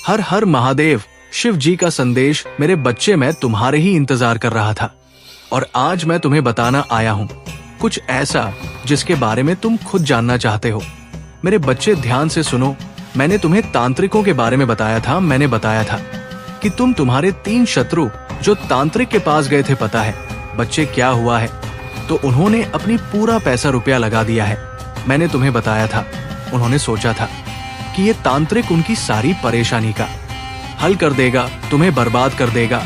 हर हर महादेव। शिव जी का संदेश मेरे बच्चे, मैं तुम्हारे ही इंतजार कर रहा था और आज मैं तुम्हें बताना आया हूँ कुछ ऐसा जिसके बारे में तुम खुद जानना चाहते हो। मेरे बच्चे ध्यान से सुनो। मैंने तुम्हें तांत्रिकों के बारे में बताया था। मैंने बताया था कि तुम्हारे 3 शत्रु जो तांत्रिक के पास गए थे, पता है बच्चे क्या हुआ है? तो उन्होंने अपनी पूरा पैसा रुपया लगा दिया है। मैंने तुम्हें बताया था, उन्होंने सोचा था कि ये तांत्रिक उनकी सारी परेशानी का हल कर देगा, तुम्हें बर्बाद कर देगा।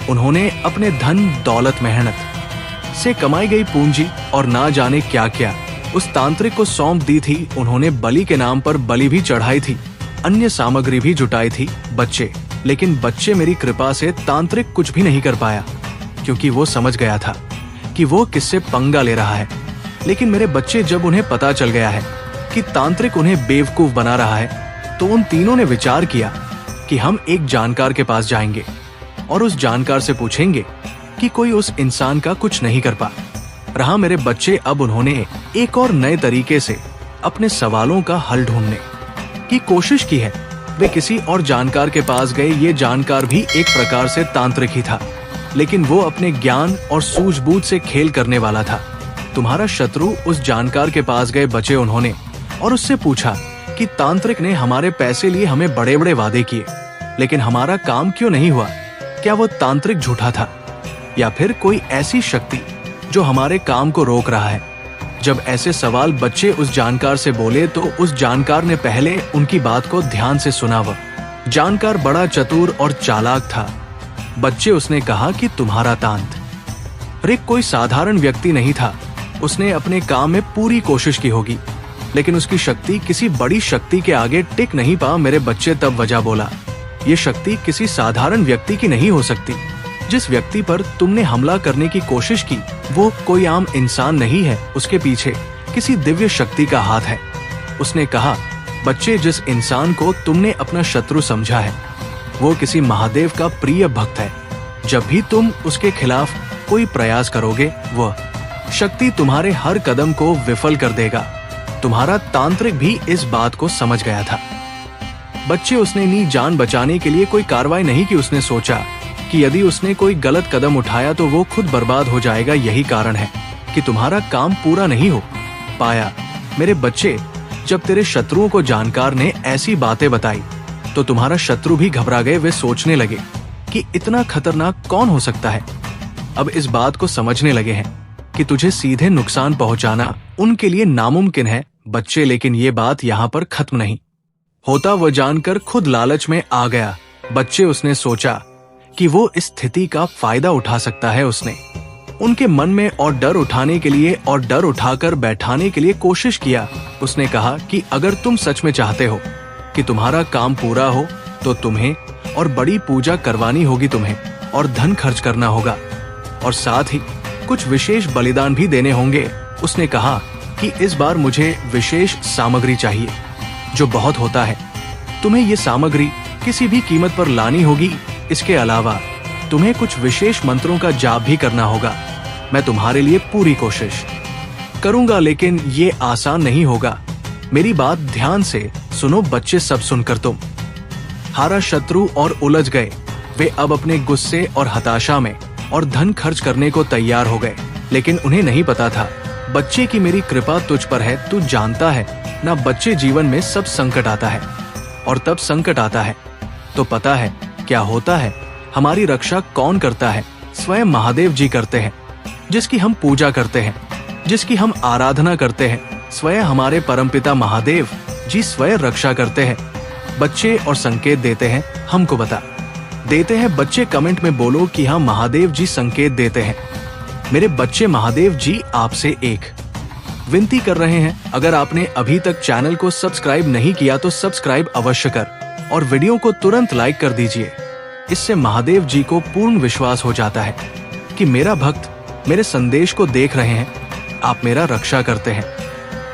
उन्होंने अपने धन दौलत मेहनत से कमाई गई पूंजी और ना जाने क्या क्या उस तांत्रिक को सौंप दी थी। उन्होंने बलि के नाम पर बलि भी चढ़ाई थी, अन्य सामग्री भी जुटाई थी लेकिन बच्चे मेरी कृपा से तांत्रिक कुछ भी नहीं कर पाया, क्योंकि वो समझ गया था कि वो किससे पंगा ले रहा है। लेकिन मेरे बच्चे, जब उन्हें पता चल गया है कि तांत्रिक उन्हें बेवकूफ बना रहा है, तो उन तीनों ने विचार किया कि हम एक जानकार के पास जाएंगे और उस जानकार से पूछेंगे कि कोई उस इंसान का कुछ नहीं कर पा रहा। मेरे बच्चे, अब उन्होंने एक और नए तरीके से अपने सवालों का हल ढूंढने की कोशिश की है। वे किसी और जानकार के पास गए। ये जानकार भी एक प्रकार से तांत्रिक ही था, लेकिन वो अपने ज्ञान और सूझबूझ से खेल करने वाला था। तुम्हारा शत्रु उस जानकार के पास गए बचे उन्होंने, और उससे पूछा कि तांत्रिक ने हमारे पैसे लिए हमें बड़े बड़े वादे किए, लेकिन हमारा काम क्यों नहीं हुआ? क्या वो तांत्रिक झूठा था या फिर कोई ऐसी शक्ति जो हमारे काम को रोक रहा है? जब ऐसे सवाल बच्चे उस जानकार से बोले तो उस जानकार ने पहले उनकी बात को ध्यान से सुना। वह जानकार बड़ा चतुर और चालाक था। बच्चे, उसने कहा कि तुम्हारा तांत्रिक कोई साधारण व्यक्ति नहीं था। उसने अपने काम में पूरी कोशिश की होगी, लेकिन उसकी शक्ति किसी बड़ी शक्ति के आगे टिक नहीं पा। मेरे बच्चे, तब वजह बोला, ये शक्ति किसी साधारण व्यक्ति की नहीं हो सकती। जिस व्यक्ति पर तुमने हमला करने की कोशिश की, वो कोई आम इंसान नहीं है, उसके पीछे किसी दिव्य शक्ति का हाथ है। उसने कहा, बच्चे, जिस इंसान को तुमने अपना शत्रु समझा है, वो किसी महादेव का प्रिय भक्त है। जब भी तुम उसके खिलाफ कोई प्रयास करोगे, वह शक्ति तुम्हारे हर कदम को विफल कर देगा। तुम्हारा तांत्रिक भी इस बात को समझ गया था। बच्चे, उसने अपनी जान बचाने के लिए कोई कार्रवाई नहीं की। उसने सोचा कि यदि उसने कोई गलत कदम उठाया तो वो खुद बर्बाद हो जाएगा। यही कारण है कि तुम्हारा काम पूरा नहीं हो पाया। मेरे बच्चे, जब तेरे शत्रुओं को जानकार ने ऐसी बातें बताई तो तुम्हारा शत्रु भी घबरा गए। वे सोचने लगे कि इतना खतरनाक कौन हो सकता है। अब इस बात को समझने लगे हैं कि तुझे सीधे नुकसान पहुंचाना उनके लिए नामुमकिन है। बच्चे, लेकिन ये बात यहाँ पर खत्म नहीं होता। वह जानकर खुद लालच में आ गया। बच्चे, उसने सोचा कि वो इस स्थिति का फायदा उठा सकता है। उसने उनके मन में और डर उठाने के लिए और डर उठाकर बैठाने के लिए कोशिश किया। उसने कहा कि अगर तुम सच में चाहते हो कि तुम्हारा काम पूरा हो तो तुम्हें और बड़ी पूजा करवानी होगी, तुम्हें और धन खर्च करना होगा और साथ ही कुछ विशेष बलिदान भी देने होंगे। उसने कहा कि इस बार मुझे विशेष सामग्री चाहिए, जो बहुत होता है। तुम्हें ये सामग्री किसी भी कीमत पर लानी होगी। इसके अलावा तुम्हें कुछ विशेष मंत्रों का जाप भी करना होगा। मैं तुम्हारे लिए पूरी कोशिश करूंगा, लेकिन ये आसान नहीं होगा। मेरी बात ध्यान से सुनो बच्चे, सब सुनकर तुम हारा शत्रु और उलझ गए। वे अब अपने गुस्से और हताशा में और धन खर्च करने को तैयार हो गए, लेकिन उन्हें नहीं पता था बच्चे की मेरी कृपा तुझ पर है। तू जानता है ना बच्चे, जीवन में सब संकट आता है और तब संकट आता है तो पता है क्या होता है। हमारी रक्षा कौन करता है? स्वयं महादेव जी करते हैं, जिसकी हम पूजा करते हैं, जिसकी हम आराधना करते हैं। स्वयं हमारे परमपिता महादेव जी स्वयं रक्षा करते हैं। बच्चे, और संकेत देते हैं, हमको बता देते हैं। बच्चे, कमेंट में बोलो कि हाँ, महादेव जी संकेत देते हैं। मेरे बच्चे, महादेव जी आपसे एक विनती कर रहे हैं। अगर आपने अभी तक चैनल को सब्सक्राइब नहीं किया तो सब्सक्राइब अवश्य कर और वीडियो को तुरंत लाइक कर दीजिए। इससे महादेव जी को पूर्ण विश्वास हो जाता है कि मेरा भक्त मेरे संदेश को देख रहे हैं, आप मेरा रक्षा करते हैं।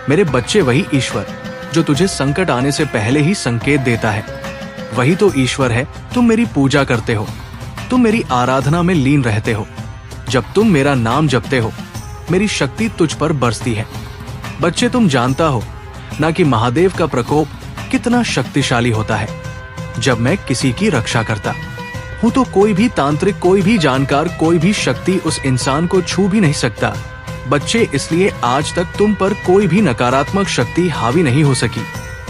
मेरे बच्चे, वही ईश्वर जो तुझे संकट आने से पहले ही संकेत देता है, वही तो ईश्वर है। तुम मेरी पूजा करते हो, तुम मेरी आराधना में लीन रहते हो। जब तुम मेरा नाम जपते हो, मेरी शक्ति तुझ पर बरसती है। बच्चे, तुम जानता हो ना कि महादेव का प्रकोप कितना शक्तिशाली होता है। जब मैं किसी की रक्षा करता हूँ तो कोई भी तांत्रिक, कोई भी जानकार, कोई भी शक्ति उस इंसान को छू भी नहीं सकता। बच्चे, इसलिए आज तक तुम पर कोई भी नकारात्मक शक्ति हावी नहीं हो सकी।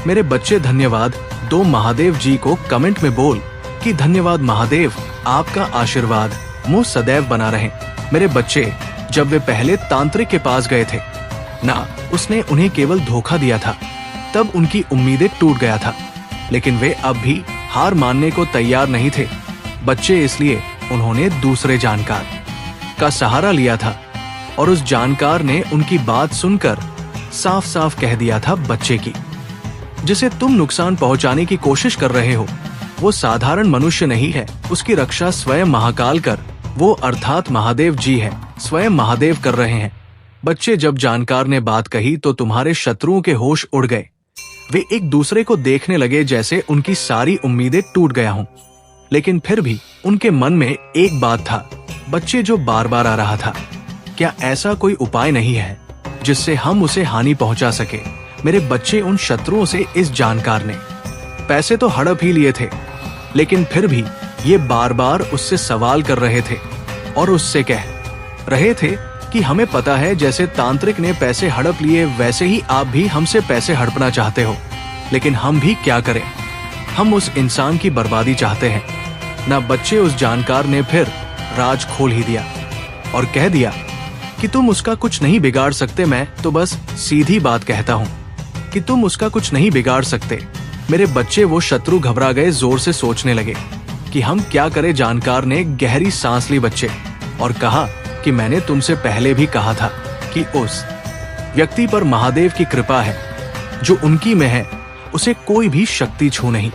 मेरे बच्चे, धन्यवाद। दो महादेव जी को कमेंट में बोल कि धन्यवाद महादेव, आपका आशीर्वाद मुझ सदैव बना रहे। मेरे बच्चे, जब वे पहले तांत्रिक के पास गए थे ना, उसने उन्हें केवल धोखा दिया था, तब उनकी उम्मीदें टूट गया था, लेकिन वे अब भी हार मानने को तैयार नहीं थे। बच्चे, इसलिए उन्होंने दूसरे जानकार का सहारा लिया था और उस जानकार ने उनकी बात सुनकर साफ साफ कह दिया था, बच्चे की जिसे तुम नुकसान पहुंचाने की कोशिश कर रहे हो वो साधारण मनुष्य नहीं है, उसकी रक्षा स्वयं महाकाल कर, वो अर्थात महादेव जी है, स्वयं महादेव कर रहे हैं। बच्चे, जब जानकार ने बात कही तो तुम्हारे शत्रुओं के होश उड़ गए। वे एक दूसरे को देखने लगे जैसे उनकी सारी उम्मीदें टूट गया हूं, लेकिन फिर भी उनके मन में एक बात था, बच्चे, जो बार बार आ रहा था, क्या ऐसा कोई उपाय नहीं है जिससे हम उसे हानि पहुंचा सके? मेरे बच्चे, उन शत्रुओं से इस जानकार ने पैसे तो हड़प ही लिए थे, लेकिन फिर भी ये बार बार उससे सवाल कर रहे थे और उससे कह रहे थे कि हमें पता है जैसे तांत्रिक ने पैसे हड़प लिए वैसे ही आप भी हमसे पैसे हड़पना चाहते हो, लेकिन हम भी क्या करें, हम उस इंसान की बर्बादी चाहते हैं ना। बच्चे, उस जानकार ने फिर राज खोल ही दिया और कह दिया कि तुम उसका कुछ नहीं बिगाड़ सकते। मैं तो बस सीधी बात कहता हूँ कि तुम उसका कुछ नहीं बिगाड़ सकते। मेरे बच्चे, वो शत्रु घबरा गए, जोर से सोचने लगे कि हम क्या करें। जानकार ने गहरी सांस ली बच्चे और कहा कि मैंने तुमसे पहले भी कहा था कि उस व्यक्ति पर महादेव की कृपा है, जो उनकी में है उसे कोई भी शक्ति छू नहीं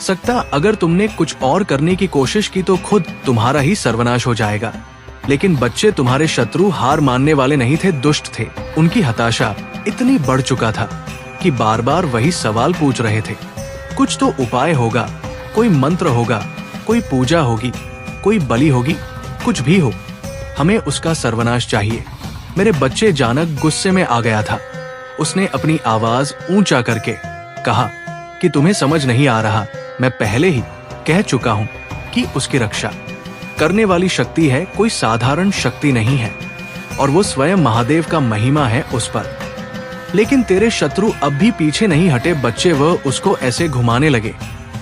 सकता। अगर तुमने कुछ और करने की कोशिश की तो खुद तुम्हारा ही सर्वनाश हो जाएगा। लेकिन बच्चे, तुम्हारे शत्रु हार मानने वाले नहीं थे, दुष्ट थे। उनकी हताशा इतनी बढ़ चुका था कि बार बार वही सवाल पूछ रहे थे। कुछ तो उपाय होगा, कोई मंत्र होगा, कोई पूजा होगी, कोई बलि होगी, कुछ भी हो, हमें उसका सर्वनाश चाहिए। मेरे बच्चे, जानक गुस्से में आ गया था। उसने अपनी आवाज ऊंचा करके कहा कि तुम्हें समझ नहीं आ रहा, मैं पहले ही कह चुका हूं कि उसकी रक्षा करने वाली शक्ति है, कोई साधारण शक्ति नहीं है, और वो स्वयं महादेव का महिमा है उस पर। लेकिन तेरे शत्रु अब भी पीछे नहीं हटे। बच्चे, वह उसको ऐसे घुमाने लगे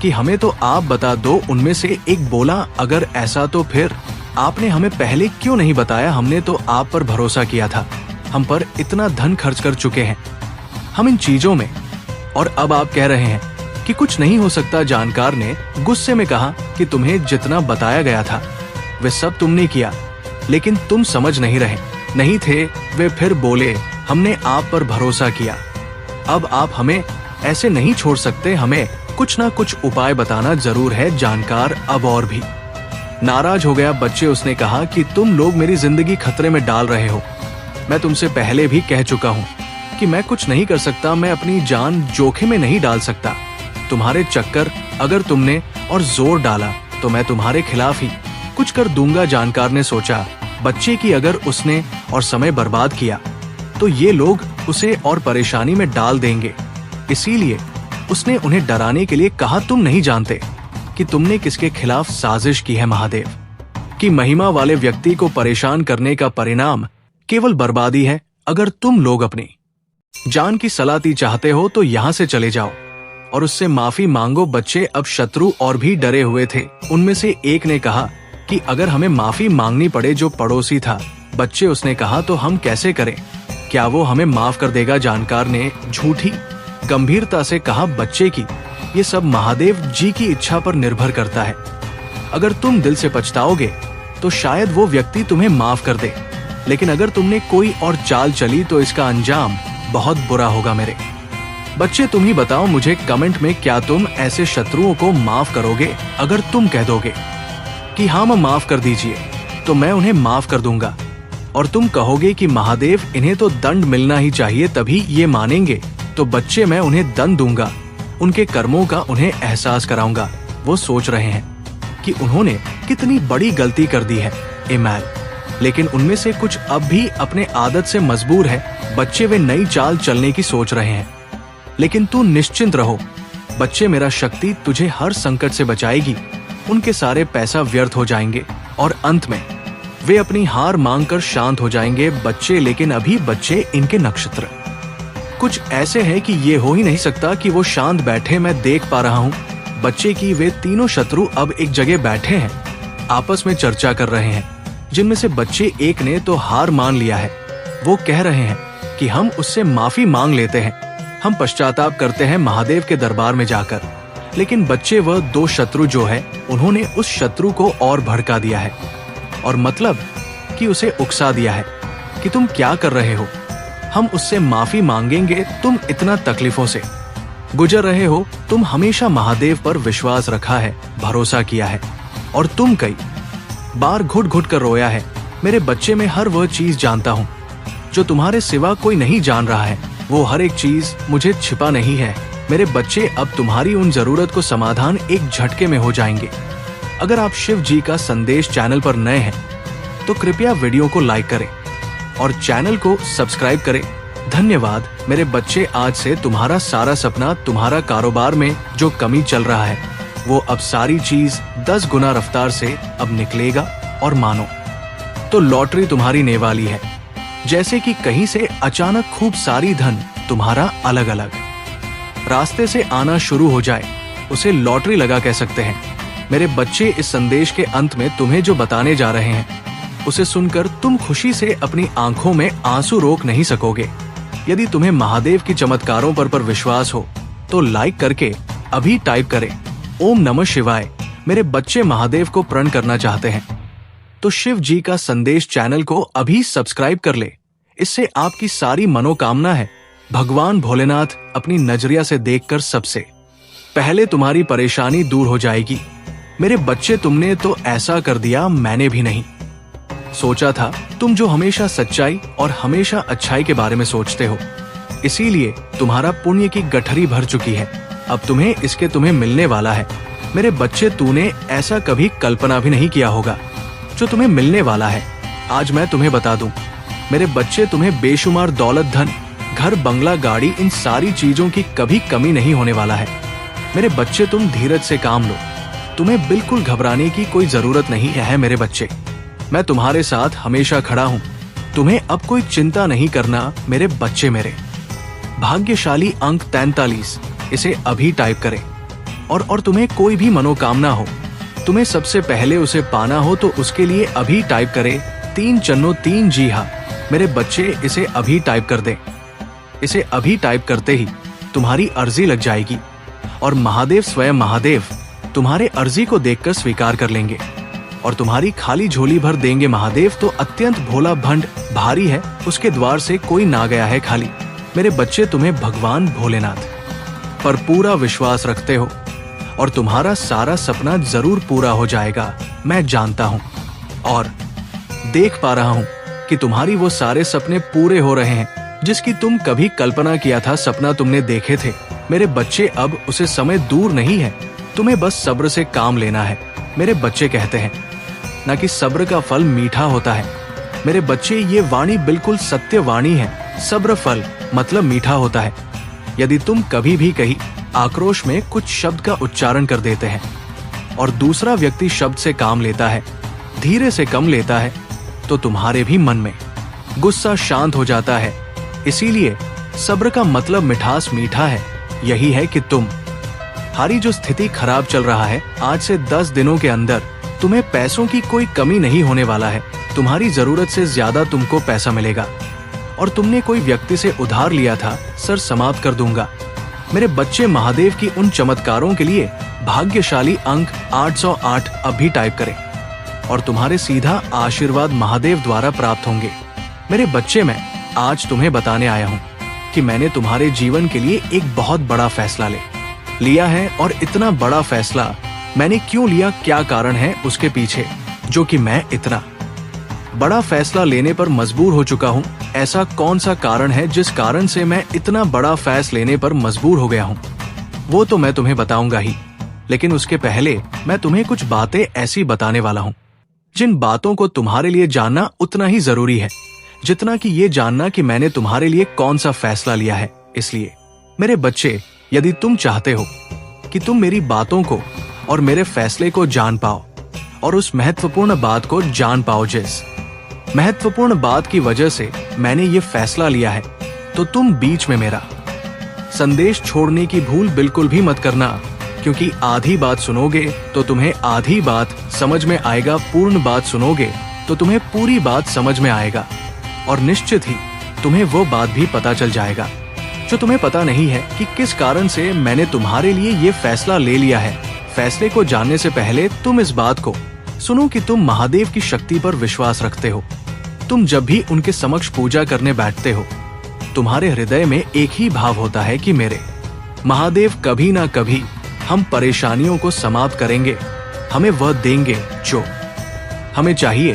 कि हमें तो आप बता दो। उनमें से एक बोला, अगर ऐसा तो फिर आपने हमें पहले क्यों नहीं बताया? हमने तो आप पर भरोसा किया था, हम पर इतना धन खर्च कर चुके हैं हम इन चीजों में, और अब आप कह रहे हैं कि कुछ नहीं हो सकता। जानकार ने गुस्से में कहा कि तुम्हें जितना बताया गया था वे सब तुमने किया, लेकिन तुम समझ नहीं थे। वे फिर बोले, हमने आप पर भरोसा किया, अब आप हमें ऐसे नहीं छोड़ सकते, हमें कुछ ना कुछ उपाय बताना जरूर है। जानकार अब और भी नाराज हो गया। बच्चे, उसने कहा कि तुम लोग मेरी जिंदगी खतरे में डाल रहे हो। मैं तुमसे पहले भी कह चुका हूँ कि मैं कुछ नहीं कर सकता, मैं अपनी जान जोखिम में नहीं डाल सकता। तुम्हारे चक्कर अगर तुमने और जोर डाला तो मैं तुम्हारे खिलाफ ही कुछ कर दूंगा। जानकार ने सोचा, बच्चे की अगर उसने और समय बर्बाद किया तो ये लोग उसे और परेशानी में डाल देंगे, इसीलिए उसने उन्हें डराने के लिए कहा, तुम नहीं जानते कि तुमने किसके खिलाफ साजिश की है। महादेव की महिमा वाले व्यक्ति को परेशान करने का परिणाम केवल बर्बादी है। अगर तुम लोग अपनी जान की सलामती चाहते हो तो यहाँ से चले जाओ और उससे माफी मांगो। बच्चे, अब शत्रु और भी डरे हुए थे। उनमें से एक ने कहा कि अगर हमें माफी मांगनी पड़े, जो पड़ोसी था। बच्चे, उसने कहा, तो हम कैसे करें, क्या वो हमें माफ कर देगा? जानकार ने झूठी गंभीरता से कहा, बच्चे की ये सब महादेव जी की इच्छा पर निर्भर करता है। अगर तुम दिल से पछताओगे तो शायद वो व्यक्ति तुम्हें माफ कर दे, लेकिन अगर तुमने कोई और चाल चली तो इसका अंजाम बहुत बुरा होगा। मेरे बच्चे, तुम ही बताओ मुझे कमेंट में, क्या तुम ऐसे शत्रुओं को माफ करोगे? अगर तुम कह दोगे कि हाँ माफ कर दीजिए तो मैं उन्हें माफ कर दूंगा, और तुम कहोगे कि महादेव इन्हें तो दंड मिलना ही चाहिए तभी ये मानेंगे, तो बच्चे मैं उन्हें दंड दूंगा, उनके कर्मों का उन्हें एहसास कराऊंगा। वो सोच रहे हैं कि उन्होंने कितनी बड़ी गलती कर दी है इमैल, लेकिन उनमें से कुछ अब भी अपने आदत से मजबूर है। बच्चे, वे नई चाल चलने की सोच रहे हैं, लेकिन तू निश्चिंत रहो। बच्चे, मेरा शक्ति तुझे हर संकट से बचाएगी। उनके सारे पैसा व्यर्थ हो जाएंगे और अंत में वे अपनी हार मांगकर शांत हो जाएंगे। बच्चे, लेकिन अभी बच्चे, इनके नक्षत्र कुछ ऐसे हैं कि ये हो ही नहीं सकता कि वो शांत बैठे। मैं देख पा रहा हूँ बच्चे की वे तीनों शत्रु अब एक जगह बैठे हैं, आपस में चर्चा कर रहे हैं। जिनमें से बच्चे एक ने तो हार मान लिया है। वो कह रहे हैं कि हम उससे माफी मांग लेते हैं, हम पश्चाताप करते हैं महादेव के दरबार में जाकर। लेकिन बच्चे, वह दो शत्रु जो है, उन्होंने उस शत्रु को और भड़का दिया है और मतलब कि उसे उकसा दिया है कि तुम क्या कर रहे हो, हम उससे माफी मांगेंगे। तुम इतना तकलीफों से गुजर रहे हो, तुम हमेशा महादेव पर विश्वास रखा है, भरोसा किया है और तुम कई बार घुट घुट कर रोया है। मेरे बच्चे, में हर वह चीज जानता हूँ जो तुम्हारे सिवा कोई नहीं जान रहा है। वो हर एक चीज मुझे छिपा नहीं है। मेरे बच्चे, अब तुम्हारी उन जरूरत को समाधान एक झटके में हो जाएंगे। अगर आप शिव जी का संदेश चैनल पर नए हैं तो कृपया वीडियो को लाइक करें और चैनल को सब्सक्राइब करें। धन्यवाद मेरे बच्चे। आज से तुम्हारा सारा सपना, तुम्हारा कारोबार में जो कमी चल रहा है, वो अब सारी चीज 10 गुना रफ्तार से अब निकलेगा। और मानो तो लॉटरी तुम्हारी नेवाली है। जैसे कि कहीं से अचानक खूब सारी धन तुम्हारा अलग अलग रास्ते से आना शुरू हो जाए, उसे लॉटरी लगा कह सकते हैं। मेरे बच्चे, इस संदेश के अंत में तुम्हें जो बताने जा रहे हैं, उसे सुनकर तुम खुशी से अपनी आंखों में आंसू रोक नहीं सकोगे। यदि तुम्हें महादेव की चमत्कारों पर विश्वास हो तो लाइक करके अभी टाइप करें ओम नमः शिवाय। मेरे बच्चे, महादेव को प्रण करना चाहते हैं तो शिव जी का संदेश चैनल को अभी सब्सक्राइब कर ले। इससे आपकी सारी मनोकामना है भगवान भोलेनाथ अपनी नजरिया से देखकर सबसे पहले तुम्हारी परेशानी दूर हो जाएगी। मेरे बच्चे, तुमने तो ऐसा कर दिया, मैंने भी नहीं सोचा था। तुम जो हमेशा सच्चाई और हमेशा अच्छाई के बारे में सोचते हो, इसीलिए तुम्हारा पुण्य की गठरी भर चुकी है। अब तुम्हें मिलने वाला है। मेरे बच्चे, तूने ऐसा कभी कल्पना भी नहीं किया होगा जो तुम्हें मिलने वाला है। आज मैं तुम्हें बता दूं मेरे बच्चे, तुम्हें बेशुमार दौलत, धन, घर, बंगला, गाड़ी, इन सारी चीजों की कभी कमी नहीं होने वाला है। मेरे बच्चे, तुम धीरज से काम लो, तुम्हें बिल्कुल घबराने की कोई जरूरत नहीं है। मेरे बच्चे, मैं तुम्हारे साथ हमेशा खड़ा हूँ, तुम्हें अब कोई चिंता नहीं करना। मेरे बच्चे मेरे, भाग्यशाली अंक 43, इसे अभी टाइप करें। और तुम्हें कोई भी मनोकामना हो, तुम्हें सबसे पहले उसे पाना हो तो उसके लिए अभी टाइप करें 3 चन्नो 3। जी हाँ मेरे बच्चे, इसे अभी टाइप कर दें। इसे अभी टाइप करते ही तुम्हारी अर्जी लग जाएगी और महादेव, स्वयं महादेव, तुम्हारे अर्जी को देखकर स्वीकार कर लेंगे और तुम्हारी खाली झोली भर देंगे। महादेव तो अत्यंत भोला भंड भारी है, उसके द्वार से कोई ना गया है खाली। मेरे बच्चे, तुम्हें भगवान भोलेनाथ पर पूरा विश्वास रखते हो और तुम्हारा सारा सपना जरूर पूरा हो जाएगा, मैं जानता हूँ और देख पा रहा हूँ कि तुम्हारी वो सारे सपने पूरे हो रहे हैं जिसकी तुम कभी कल्पना किया था, सपना तुमने देखे थे। मेरे बच्चे, अब उसे समय दूर नहीं है, तुम्हें बस सब्र से काम लेना है। मेरे बच्चे कहते हैं ना कि सब्र का फल मीठा होता है। मेरे बच्चे, ये वाणी बिल्कुल सत्य वाणी है। सब्र फल मतलब मीठा होता है। यदि तुम कभी भी कहीं आक्रोश में कुछ शब्द का उच्चारण कर देते हैं और दूसरा व्यक्ति शब्द से काम लेता है, धीरे से कम लेता है, तो तुम्हारे भी मन में गुस्सा शांत हो जाता है। इसीलिए सब्र का मतलब मिठास मीठा है। यही है कि तुम्हारी जो स्थिति खराब चल रहा है, आज से 10 दिनों के अंदर तुम्हें पैसों की कोई कमी नहीं होने वाला है। तुम्हारी जरूरत से ज्यादा तुमको पैसा मिलेगा और तुमने कोई व्यक्ति से उधार लिया था, सर समाप्त कर दूंगा। मेरे बच्चे, महादेव की उन चमत्कारों के लिए भाग्यशाली अंक 808 अभी टाइप करें और तुम्हारे सीधा आशीर्वाद महादेव द्वारा प्राप्त होंगे। मेरे बच्चे, मैं आज तुम्हें बताने आया हूँ कि मैंने तुम्हारे जीवन के लिए एक बहुत बड़ा फैसला लिया है। और इतना बड़ा फैसला मैंने क्यों लिया, क्या कारण है उसके पीछे, जो कि मैं इतना बड़ा फैसला लेने पर मजबूर हो चुका हूँ। ऐसा कौन सा कारण है जिस कारण से मैं इतना बड़ा फैसला लेने पर मजबूर हो गया हूँ, वो तो मैं तुम्हें बताऊंगा ही। लेकिन उसके पहले मैं तुम्हें कुछ बातें ऐसी बताने वाला हूँ जिन बातों को तुम्हारे लिए जानना उतना ही जरूरी है जितना कि ये जानना कि मैंने तुम्हारे लिए कौन सा फैसला लिया है। इसलिए मेरे बच्चे, यदि तुम चाहते हो कि तुम मेरी बातों को और मेरे फैसले को जान पाओ और उस महत्वपूर्ण बात को जान पाओ। जिस महत्वपूर्ण बात की वजह से मैंने ये फैसला लिया है, तो तुम बीच में मेरा संदेश छोड़ने की भूल बिल्कुल भी मत करना, क्योंकि आधी बात सुनोगे तो तुम्हें आधी बात समझ में आएगा, पूर्ण बात सुनोगे तो तुम्हें पूरी बात समझ में आएगा, और निश्चित ही तुम्हें वो बात भी पता चल जाएगा जो तुम्हें पता नहीं है कि किस कारण से मैंने तुम्हारे लिए ये फैसला ले लिया है। फैसले को जानने से पहले तुम इस बात को सुनो कि तुम महादेव की शक्ति पर विश्वास रखते हो। तुम जब भी उनके समक्ष पूजा करने बैठते हो, तुम्हारे हृदय में एक ही भाव होता है कि मेरे महादेव कभी ना कभी हम परेशानियों को समाप्त करेंगे, हमें वह देंगे जो हमें चाहिए।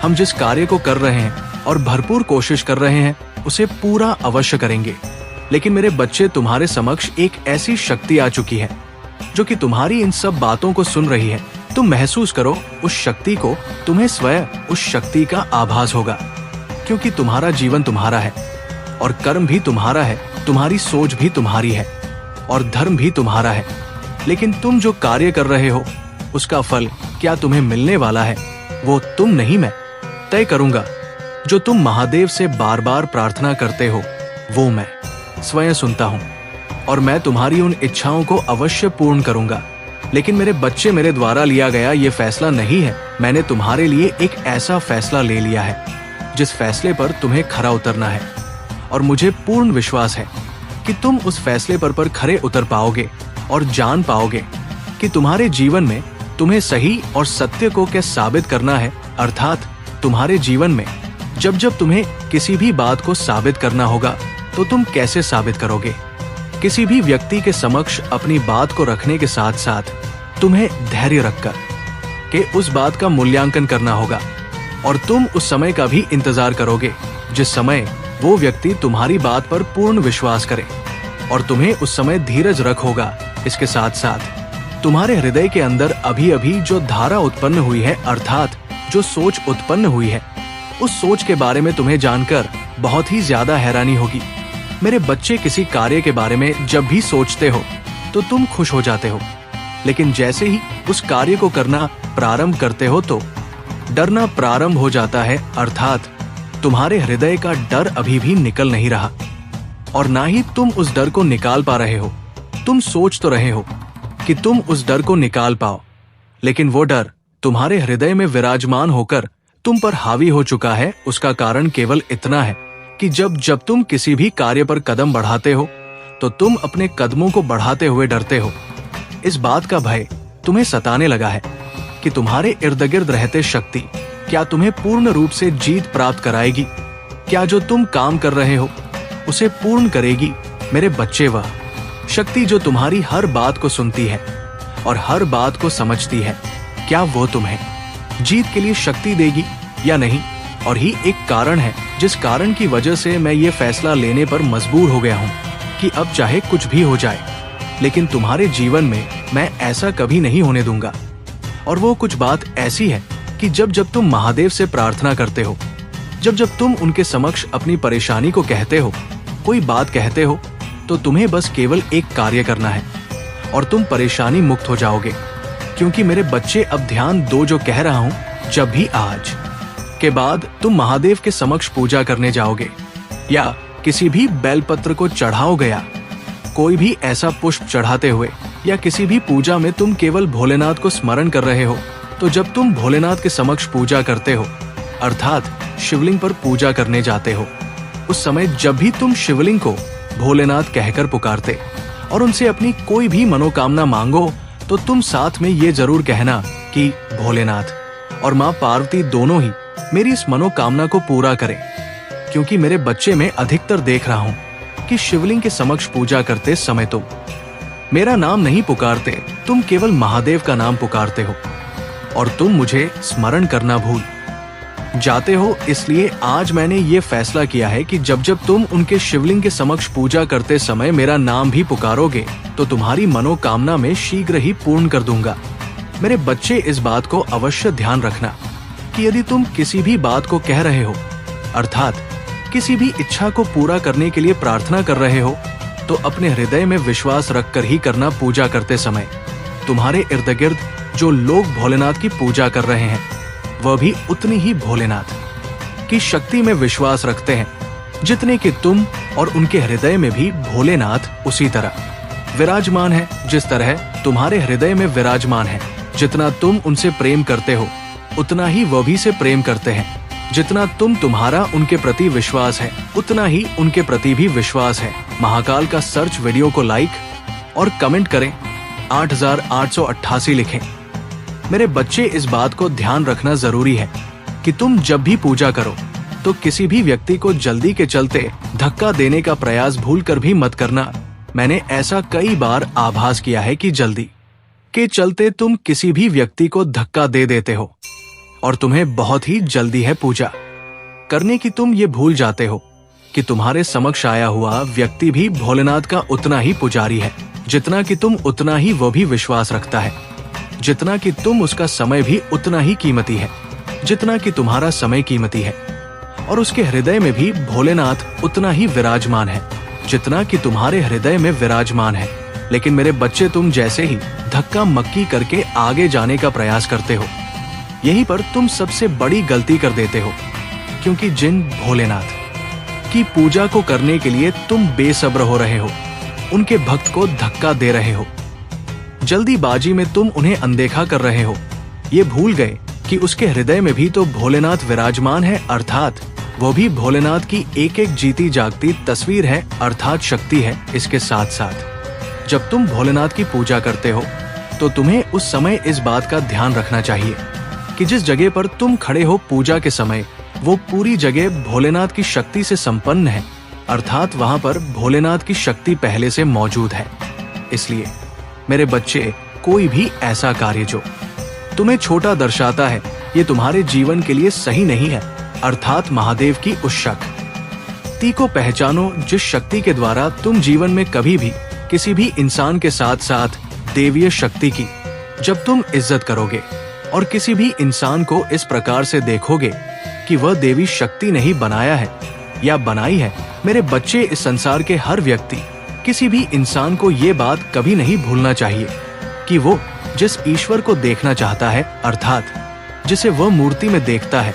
हम जिस कार्य को कर रहे हैं और भरपूर कोशिश कर रहे हैं, उसे पूरा अवश्य करेंगे। लेकिन मेरे बच्चे, तुम्हारे समक्ष एक ऐसी शक्ति आ चुकी है जो कि तुम्हारी इन सब बातों को सुन रही है। तुम महसूस करो उस शक्ति को, तुम्हें स्वयं उस शक्ति का आभास होगा, क्योंकि तुम्हारा जीवन तुम्हारा है और कर्म भी तुम्हारा है, तुम्हारी सोच भी तुम्हारी है और धर्म भी तुम्हारा है। लेकिन तुम जो कार्य कर रहे हो, उसका फल क्या तुम्हें मिलने वाला है, वो तुम नहीं, मैं तय करूंगा। जो तुम महादेव से बार बार प्रार्थना करते हो, वो मैं स्वयं सुनता हूं और मैं तुम्हारी उन इच्छाओं को अवश्य पूर्ण करूंगा। लेकिन मेरे बच्चे, मेरे द्वारा लिया गया ये फैसला नहीं है। मैंने तुम्हारे लिए एक ऐसा फैसला ले लिया है जिस फैसले पर तुम्हें खरा उतरना है, और मुझे पूर्ण विश्वास है कि तुम उस फैसले पर खरे उतर पाओगे और जान पाओगे कि तुम्हारे जीवन में तुम्हें सही और सत्य को क्या साबित करना है। अर्थात तुम्हारे जीवन में जब जब तुम्हें किसी भी बात को साबित करना होगा, तो तुम कैसे साबित करोगे। किसी भी व्यक्ति के समक्ष अपनी बात को रखने के साथ साथ तुम्हें धैर्य रखकर के उस बात का मूल्यांकन करना होगा, और तुम उस समय का भी इंतजार करोगे जिस समय वो व्यक्ति तुम्हारी बात पर पूर्ण विश्वास करे, और तुम्हें उस समय धीरज रख होगा। इसके साथ साथ तुम्हारे हृदय के अंदर अभी अभी जो धारा उत्पन्न हुई है, अर्थात जो सोच उत्पन्न हुई है, उस सोच के बारे में तुम्हें जानकर बहुत ही ज्यादा हैरानी होगी। मेरे बच्चे, किसी कार्य के बारे में जब भी सोचते हो तो तुम खुश हो जाते हो, लेकिन जैसे ही उस कार्य को करना प्रारंभ करते हो तो डरना प्रारंभ हो जाता है। अर्थात तुम्हारे हृदय का डर अभी भी निकल नहीं रहा, और ना ही तुम उस डर को निकाल पा रहे हो। तुम सोच तो रहे हो कि तुम उस डर को निकाल पाओ, लेकिन वो डर तुम्हारे हृदय में विराजमान होकर तुम पर हावी हो चुका है। उसका कारण केवल इतना है कि जब जब तुम किसी भी कार्य पर कदम बढ़ाते हो, तो तुम अपने कदमों को बढ़ाते हुए डरते हो। इस बात का भय तुम्हें सताने लगा है कि तुम्हारे इर्द गिर्द रहते शक्ति क्या तुम्हें पूर्ण रूप से जीत प्राप्त कराएगी, क्या जो तुम काम कर रहे हो उसे पूर्ण करेगी। मेरे बच्चे, वह शक्ति जो तुम्हारी हर बात को सुनती है और हर बात को समझती है, क्या वो तुम्हें जीत के लिए शक्ति देगी या नहीं। और ही एक कारण है जिस कारण की वजह से मैं ये फैसला लेने पर मजबूर हो गया हूँ कि अब चाहे कुछ भी हो जाए, लेकिन तुम्हारे जीवन में मैं ऐसा कभी नहीं होने दूंगा। और वो कुछ बात ऐसी है कि जब जब तुम महादेव से प्रार्थना करते हो, जब जब तुम उनके समक्ष अपनी परेशानी को कहते हो, कोई बात कहते हो, तो तुम्हें बस केवल एक कार्य करना है और तुम परेशानी मुक्त हो जाओगे। क्योंकि मेरे बच्चे, अब ध्यान दो जो कह रहा हूँ। जब भी आज के बाद तुम महादेव के समक्ष पूजा करने जाओगे या किसी भी बेलपत्र को चढ़ाओगे या कोई भी ऐसा पुष्प चढ़ाते हुए या किसी भी पूजा में तुम केवल भोलेनाथ को स्मरण कर रहे हो, तो जब तुम भोलेनाथ के समक्ष पूजा करते हो, अर्थात शिवलिंग पर पूजा करने जाते हो, उस समय जब भी तुम शिवलिंग को भोलेनाथ कहकर पुकारते और उनसे अपनी कोई भी मनोकामना मांगो, तो तुम साथ में ये जरूर कहना कि भोलेनाथ और माँ पार्वती दोनों ही मेरी इस मनोकामना को पूरा करें। क्योंकि मेरे बच्चे, में अधिकतर देख रहा हूँ कि शिवलिंग के समक्ष पूजा करते समय तुम मेरा नाम नहीं पुकारते, तुम केवल महादेव का नाम पुकारते हो और तुम मुझे स्मरण करना भूल जाते हो। इसलिए आज मैंने ये फैसला किया है कि जब जब तुम उनके शिवलिंग के समक्ष पूजा करते समय मेरा नाम भी पुकारोगे, तो तुम्हारी मनोकामना में शीघ्र ही पूर्ण कर दूंगा। मेरे बच्चे, इस बात को अवश्य ध्यान रखना कि यदि तुम किसी भी बात को कह रहे हो, अर्थात किसी भी इच्छा को पूरा करने के लिए प्रार्थना कर रहे हो, तो अपने हृदय में विश्वास रखकर ही करना। पूजा करते समय तुम्हारे इर्द गिर्द जो लोग भोलेनाथ की पूजा कर रहे हैं वह भी उतनी ही भोलेनाथ की शक्ति में विश्वास रखते हैं जितने कि तुम, और उनके हृदय में भी भोलेनाथ उसी तरह विराजमान है जिस तरह तुम्हारे हृदय में विराजमान है। जितना तुम उनसे प्रेम करते हो उतना ही वह भी से प्रेम करते हैं। जितना तुम्हारा उनके प्रति विश्वास है उतना ही उनके प्रति भी विश्वास है। महाकाल का सर्च वीडियो को लाइक और कमेंट करें, 8888 लिखें। मेरे बच्चे, इस बात को ध्यान रखना जरूरी है कि तुम जब भी पूजा करो तो किसी भी व्यक्ति को जल्दी के चलते धक्का देने का प्रयास भूल कर भी मत करना। मैंने ऐसा कई बार आभास किया है कि जल्दी के चलते तुम किसी भी व्यक्ति को धक्का दे देते हो और तुम्हें बहुत ही जल्दी है पूजा करने की। तुम ये भूल जाते हो कि तुम्हारे समक्ष आया हुआ व्यक्ति भी भोलेनाथ का उतना ही पुजारी है जितना कि तुम, उतना ही वो भी विश्वास रखता है जितना कि तुम। उसका समय भी उतना ही कीमती है जितना कि तुम्हारा समय कीमती है, और उसके हृदय में भी भोलेनाथ उतना ही विराजमान है जितना कि तुम्हारे हृदय में विराजमान है। लेकिन मेरे बच्चे, तुम जैसे ही धक्का मक्की करके आगे जाने का प्रयास करते हो, यहीं पर तुम सबसे बड़ी गलती कर देते हो, क्योंकि जिन भोलेनाथ की पूजा को करने के लिए तुम बेसब्र हो रहे हो, उनके भक्त को धक्का दे रहे हो। जल्दीबाजी में तुम उन्हें अनदेखा कर रहे हो। ये भूल गए कि उसके हृदय में भी तो भोलेनाथ विराजमान है, अर्थात वो भी भोलेनाथ की एक एक जीती जागती तस्वीर है, अर्थात शक्ति है। इसके साथ साथ जब तुम भोलेनाथ की पूजा करते हो तो तुम्हें उस समय इस बात का ध्यान रखना चाहिए कि जिस जगह पर तुम खड़े हो पूजा के समय, वो पूरी जगह भोलेनाथ की शक्ति से संपन्न है, अर्थात वहां पर भोलेनाथ की शक्ति पहले से मौजूद है। इसलिए मेरे बच्चे, कोई भी ऐसा कार्य जो तुम्हें छोटा दर्शाता है, ये तुम्हारे जीवन के लिए सही नहीं है, अर्थात महादेव की उस शक्ति को पहचानो जिस शक्ति के द्वारा तुम जीवन में कभी भी किसी भी इंसान के साथ साथ देवीय शक्ति की जब तुम इज्जत करोगे और किसी भी इंसान को इस प्रकार से देखोगे कि वह देवी शक्ति नहीं बनाया है या बनाई है, मेरे बच्चे, इस संसार के हर व्यक्ति, किसी भी इंसान को ये बात कभी नहीं भूलना चाहिए कि वो जिस ईश्वर को देखना चाहता है, अर्थात जिसे वह मूर्ति में देखता है,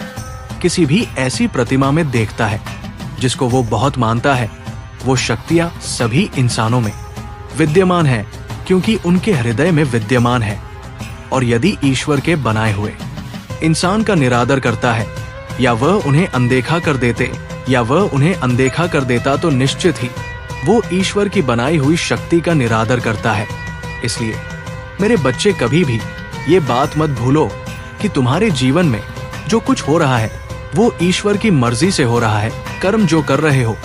किसी भी ऐसी प्रतिमा में देखता है जिसको वो बहुत मानता है, वो शक्तियां सभी इंसानों में विद्यमान है, क्योंकि उनके हृदय में विद्यमान है। और यदि ईश्वर के बनाए हुए इंसान का निरादर करता है या वह उन्हें अनदेखा कर देता तो निश्चित ही वो ईश्वर की बनाई हुई शक्ति का निरादर करता है। इसलिए मेरे बच्चे, कभी भी ये बात मत भूलो कि तुम्हारे जीवन में जो कुछ हो रहा है वो ईश्वर की मर्जी से हो रहा है। कर्म जो कर रहे हो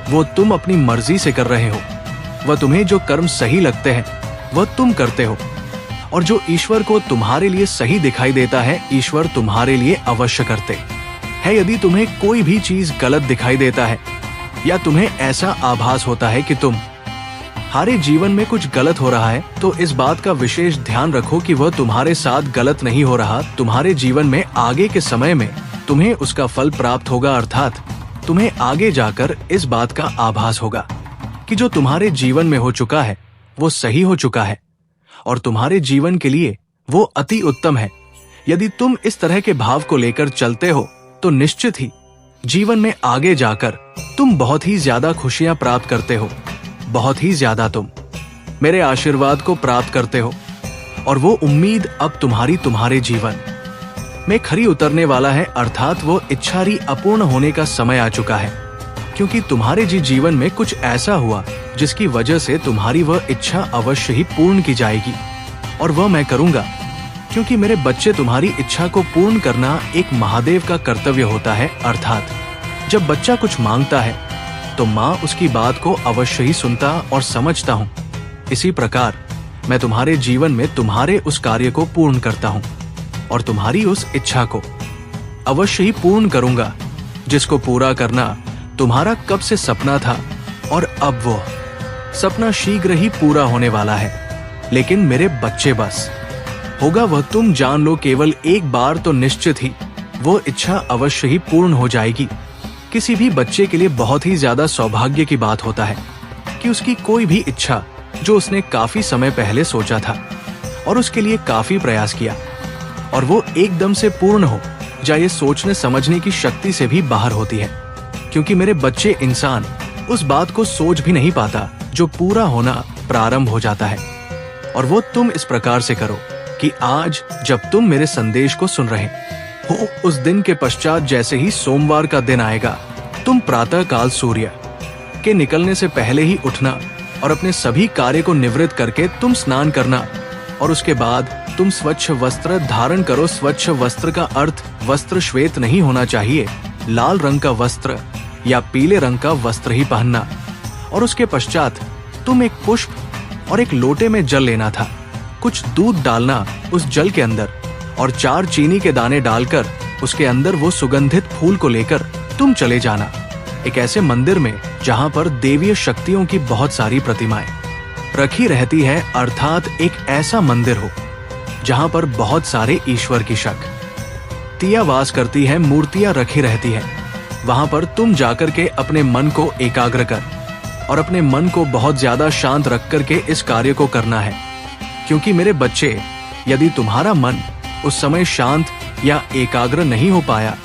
वो तुम अपनी मर्जी से कर रहे हो। वह तुम्हें जो कर्म सही लगते हैं वह तुम करते हो, और जो ईश्वर को तुम्हारे लिए सही दिखाई देता है, ईश्वर तुम्हारे लिए अवश्य करते है। यदि तुम्हें कोई भी चीज गलत दिखाई देता है या तुम्हें ऐसा आभास होता है कि तुम्हारे जीवन में कुछ गलत हो रहा है, तो इस बात का विशेष ध्यान रखो कि वह तुम्हारे साथ गलत नहीं हो रहा। तुम्हारे जीवन में आगे के समय में तुम्हें उसका फल प्राप्त होगा, अर्थात तुम्हें आगे जाकर इस बात का आभास होगा कि जो तुम्हारे जीवन में हो चुका है वो सही हो चुका है और तुम्हारे जीवन के लिए वो अति उत्तम है। यदि तुम इस तरह के भाव को लेकर चलते हो तो निश्चित ही जीवन में आगे जाकर तुम बहुत ही ज्यादा खुशियां प्राप्त करते हो, बहुत ही ज्यादा तुम मेरे आशीर्वाद को प्राप्त करते हो, और वो उम्मीद अब तुम्हारे जीवन में खरी उतरने वाला है, अर्थात वो इच्छारी अपूर्ण होने का समय आ चुका है, क्योंकि तुम्हारे जीवन में कुछ ऐसा हुआ जिसकी वजह से तुम्हारी वह इच्छा अवश्य ही पूर्ण की जाएगी, और वह मैं करूंगा, क्योंकि मेरे बच्चे, तुम्हारी इच्छा को पूर्ण करना एक महादेव का कर्तव्य होता है। अर्थात जब बच्चा कुछ मांगता है तो माँ उसकी बात को अवश्य ही सुनता और समझता हूँ। इसी प्रकार मैं तुम्हारे जीवन में तुम्हारे उस कार्य को पूर्ण करता हूँ और तुम्हारी उस इच्छा को अवश्य ही पूर्ण करूंगा, जिसको पूरा करना तुम्हारा कब से सपना था, और अब वो सपना शीघ्र ही पूरा होने वाला है। लेकिन मेरे बच्चे, बस होगा वह तुम जान लो, केवल एक बार तो निश्चित ही वो इच्छा अवश्य ही पूर्ण हो जाएगी। किसी भी बच्चे के लिए बहुत ही ज्यादा सौभाग्य की बात होता है कि उसकी कोई भी इच्छा जो उसने काफी समय पहले सोचा था और उसके लिए काफी प्रयास किया और वो एकदम से पूर्ण हो जाए, ये सोचने समझने की शक्ति से भी बाहर होती है। क्योंकि मेरे बच्चे, इंसान उस बात को सोच भी नहीं पाता जो पूरा होना प्रारंभ हो जाता है। और वो तुम इस प्रकार से करो कि आज जब तुम मेरे संदेश को सुन रहे हो, उस दिन के पश्चात जैसे ही सोमवार का दिन आएगा, तुम प्रातः काल सूर्य के निकलने से पहले ही उठना और अपने सभी कार्य को निवृत्त करके तुम स्नान करना और उसके बाद तुम स्वच्छ वस्त्र धारण करो। स्वच्छ वस्त्र का अर्थ वस्त्र श्वेत नहीं होना चाहिए, लाल रंग का वस्त्र या पीले रंग का वस्त्र ही पहनना। और उसके पश्चात तुम एक पुष्प और एक लोटे में जल लेना था, कुछ दूध डालना उस जल के अंदर और 4 चीनी के दाने डालकर उसके अंदर वो सुगंधित फूल को लेकर तुम चले जाना एक ऐसे मंदिर में जहां पर देवीय शक्तियों की बहुत सारी प्रतिमाएं रखी रहती है, अर्थात एक ऐसा मंदिर हो जहां पर बहुत सारे ईश्वर की शक्तियां वास करती है, मूर्तियां रखी रहती है। वहां पर तुम जाकर के अपने मन को एकाग्र कर और अपने मन को बहुत ज्यादा शांत रख करके इस कार्य को करना है। क्योंकि मेरे बच्चे, यदि तुम्हारा मन उस समय शांत या एकाग्र नहीं हो पाया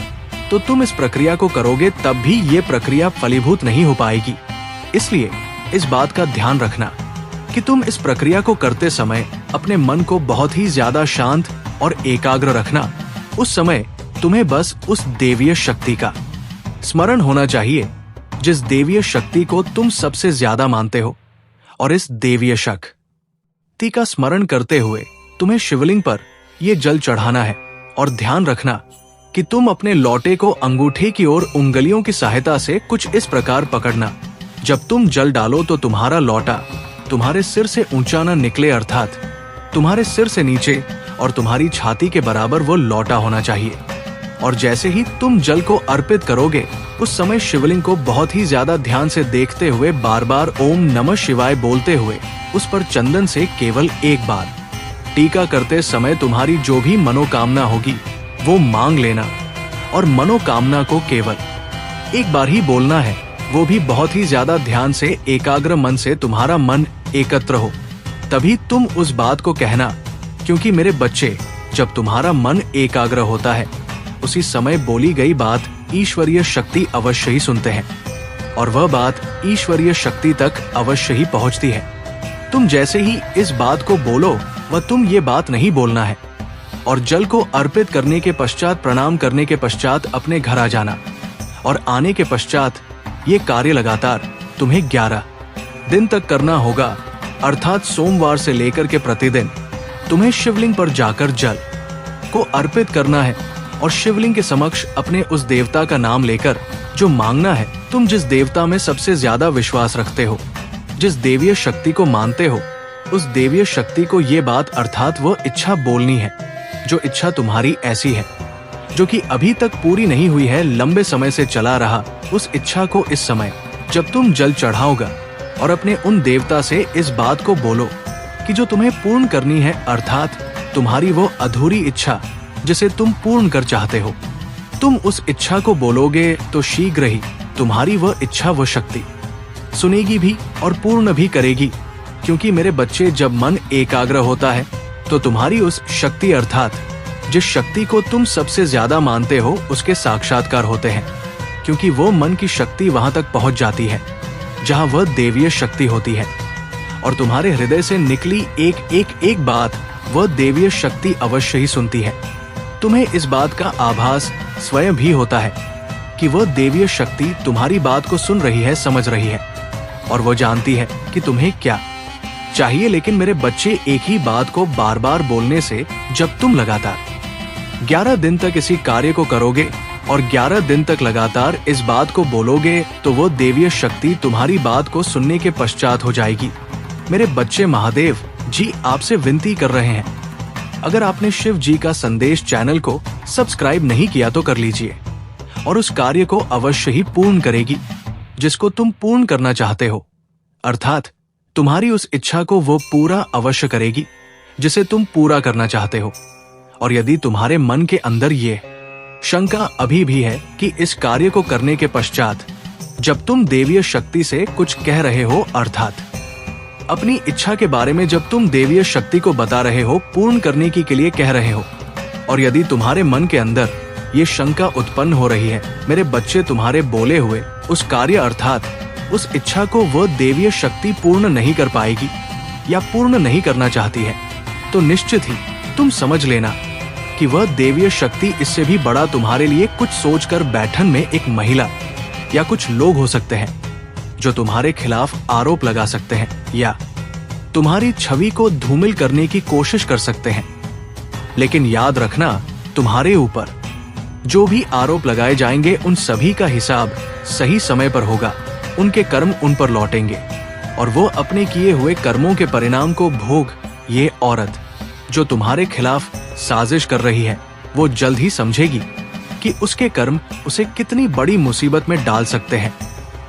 तो तुम इस प्रक्रिया को करोगे तब भी ये प्रक्रिया फलीभूत नहीं हो पाएगी। इसलिए इस बात का ध्यान रखना कि तुम इस प्रक्रिया को करते समय अपने मन को बहुत ही ज्यादा शांत और एकाग्र रखना। उस समय तुम्हें बस उस देवीय शक्ति का स्मरण होना चाहिए जिस देवीय शक्ति को तुम सबसे ज्यादा मानते हो। और इस देवीय शक्ति का स्मरण करते हुए तुम्हें शिवलिंग पर ये जल चढ़ाना है और ध्यान रखना कि तुम अपने लोटे को अंगूठे की ओर उंगलियों की सहायता से कुछ इस प्रकार पकड़ना। जब तुम जल डालो तो तुम्हारा लोटा तुम्हारे सिर से ऊंचा न निकले, अर्थात तुम्हारे सिर से नीचे और तुम्हारी छाती के बराबर वो लोटा होना चाहिए। और जैसे ही तुम जल को अर्पित करोगे उस समय शिवलिंग को बहुत ही ज्यादा ध्यान से देखते हुए बार बार ओम नमः शिवाय बोलते हुए उस पर चंदन से केवल एक बार टीका करते समय तुम्हारी जो भी मनोकामना होगी वो मांग लेना। और मनोकामना को केवल एक बार ही बोलना है, वो भी बहुत ही ज्यादा ध्यान से एकाग्र मन से तुम्हारा मन एकत्र हो तभी तुम उस बात को कहना। क्योंकि मेरे बच्चे, जब तुम्हारा मन एकाग्र होता है उसी समय बोली गई बात ईश्वरीय शक्ति अवश्य ही सुनते हैं और वह बात ईश्वरीय शक्ति तक अवश्य ही पहुंचती है। तुम जैसे ही इस बात को बोलो वह तुम ये बात नहीं बोलना है और जल को अर्पित करने के पश्चात, प्रणाम करने के पश्चात अपने घर आ जाना। और आने के पश्चात ये कार्य लगातार तुम्हें 11 दिन तक करना होगा, अर्थात सोमवार से लेकर के प्रतिदिन तुम्हें शिवलिंग पर जाकर जल को अर्पित करना है और शिवलिंग के समक्ष अपने उस देवता का नाम लेकर जो मांगना है। तुम जिस देवता में सबसे ज्यादा विश्वास रखते हो, जिस देवीय शक्ति को मानते हो, उस देवीय शक्ति को ये बात, अर्थात वो इच्छा बोलनी है जो इच्छा तुम्हारी ऐसी है जो कि अभी तक पूरी नहीं हुई है, लंबे समय से चला रहा। उस इच्छा को इस समय जब तुम जल चढ़ाओगा और अपने उन देवता से इस बात को बोलो कि जो तुम्हें पूर्ण करनी है, अर्थात तुम्हारी वो अधूरी इच्छा जिसे तुम पूर्ण कर चाहते हो, तुम उस इच्छा को बोलोगे तो शीघ्र ही तुम्हारी वह इच्छा, वह शक्ति सुनेगी भी और पूर्ण भी करेगी। क्योंकि मेरे बच्चे, जब मन एकाग्र होता है तो तुम्हारी उस शक्ति, अर्थात जिस शक्ति को तुम सबसे ज्यादा मानते हो, उसके साक्षात्कार होते हैं। क्योंकि वो मन की शक्ति वहां तक पहुंच जाती है जहां वह देवीय शक्ति होती है और तुम्हारे हृदय से निकली एक बात वह देवीय शक्ति अवश्य ही सुनती है। तुम्हें इस बात का आभास स्वयं भी होता है कि वह देवीय शक्ति तुम्हारी बात को सुन रही है, समझ रही है और वो जानती है कि तुम्हें क्या चाहिए। लेकिन मेरे बच्चे, एक ही बात को बार बार बोलने से जब तुम लगातार 11 दिन तक इसी कार्य को करोगे और 11 दिन तक लगातार इस बात को बोलोगे तो वो देवीय शक्ति तुम्हारी बात को सुनने के पश्चात हो जाएगी। मेरे बच्चे, महादेव जी आपसे विनती कर रहे हैं, अगर आपने शिव जी का संदेश चैनल को सब्सक्राइब नहीं किया तो कर लीजिए और उस कार्य को अवश्य ही पूर्ण करेगी जिसको तुम पूर्ण करना चाहते हो, अर्थात तुम्हारी उस इच्छा को वो पूरा अवश्य करेगी जिसे तुम पूरा करना चाहते हो। और यदि तुम्हारे मन के अंदर ये शंका अभी भी है कि इस कार्य को करने के पश्चात जब तुम देवीय शक्ति से कुछ कह रहे हो, अर्थात अपनी इच्छा के बारे में जब तुम देवीय शक्ति को बता रहे हो, पूर्ण करने की के लिए कह रहे हो, और यदि तुम्हारे मन के अंदर ये शंका उत्पन्न हो रही है, मेरे बच्चे तुम्हारे बोले हुए उस कार्य अर्थात उस इच्छा को वह देवीय शक्ति पूर्ण नहीं कर पाएगी या पूर्ण नहीं करना चाहती है, तो निश्चित ही तुम समझ लेना कि वह देवीय शक्ति इससे भी बड़ा तुम्हारे लिए कुछ सोचकर बैठन में एक महिला या कुछ लोग हो सकते हैं जो तुम्हारे खिलाफ आरोप लगा सकते हैं या तुम्हारी छवि को धूमिल करने की कोशिश कर सकते हैं। लेकिन याद रखना, तुम्हारे ऊपर जो भी आरोप लगाए जाएंगे उन सभी का हिसाब सही समय पर होगा। उनके कर्म उन पर लौटेंगे और वो अपने किए हुए कर्मों के परिणाम को भोग ये औरत जो तुम्हारे खिलाफ साजिश कर रही है, वो जल्द ही समझेगी कि उसके कर्म उसे कितनी बड़ी मुसीबत में डाल सकते हैं।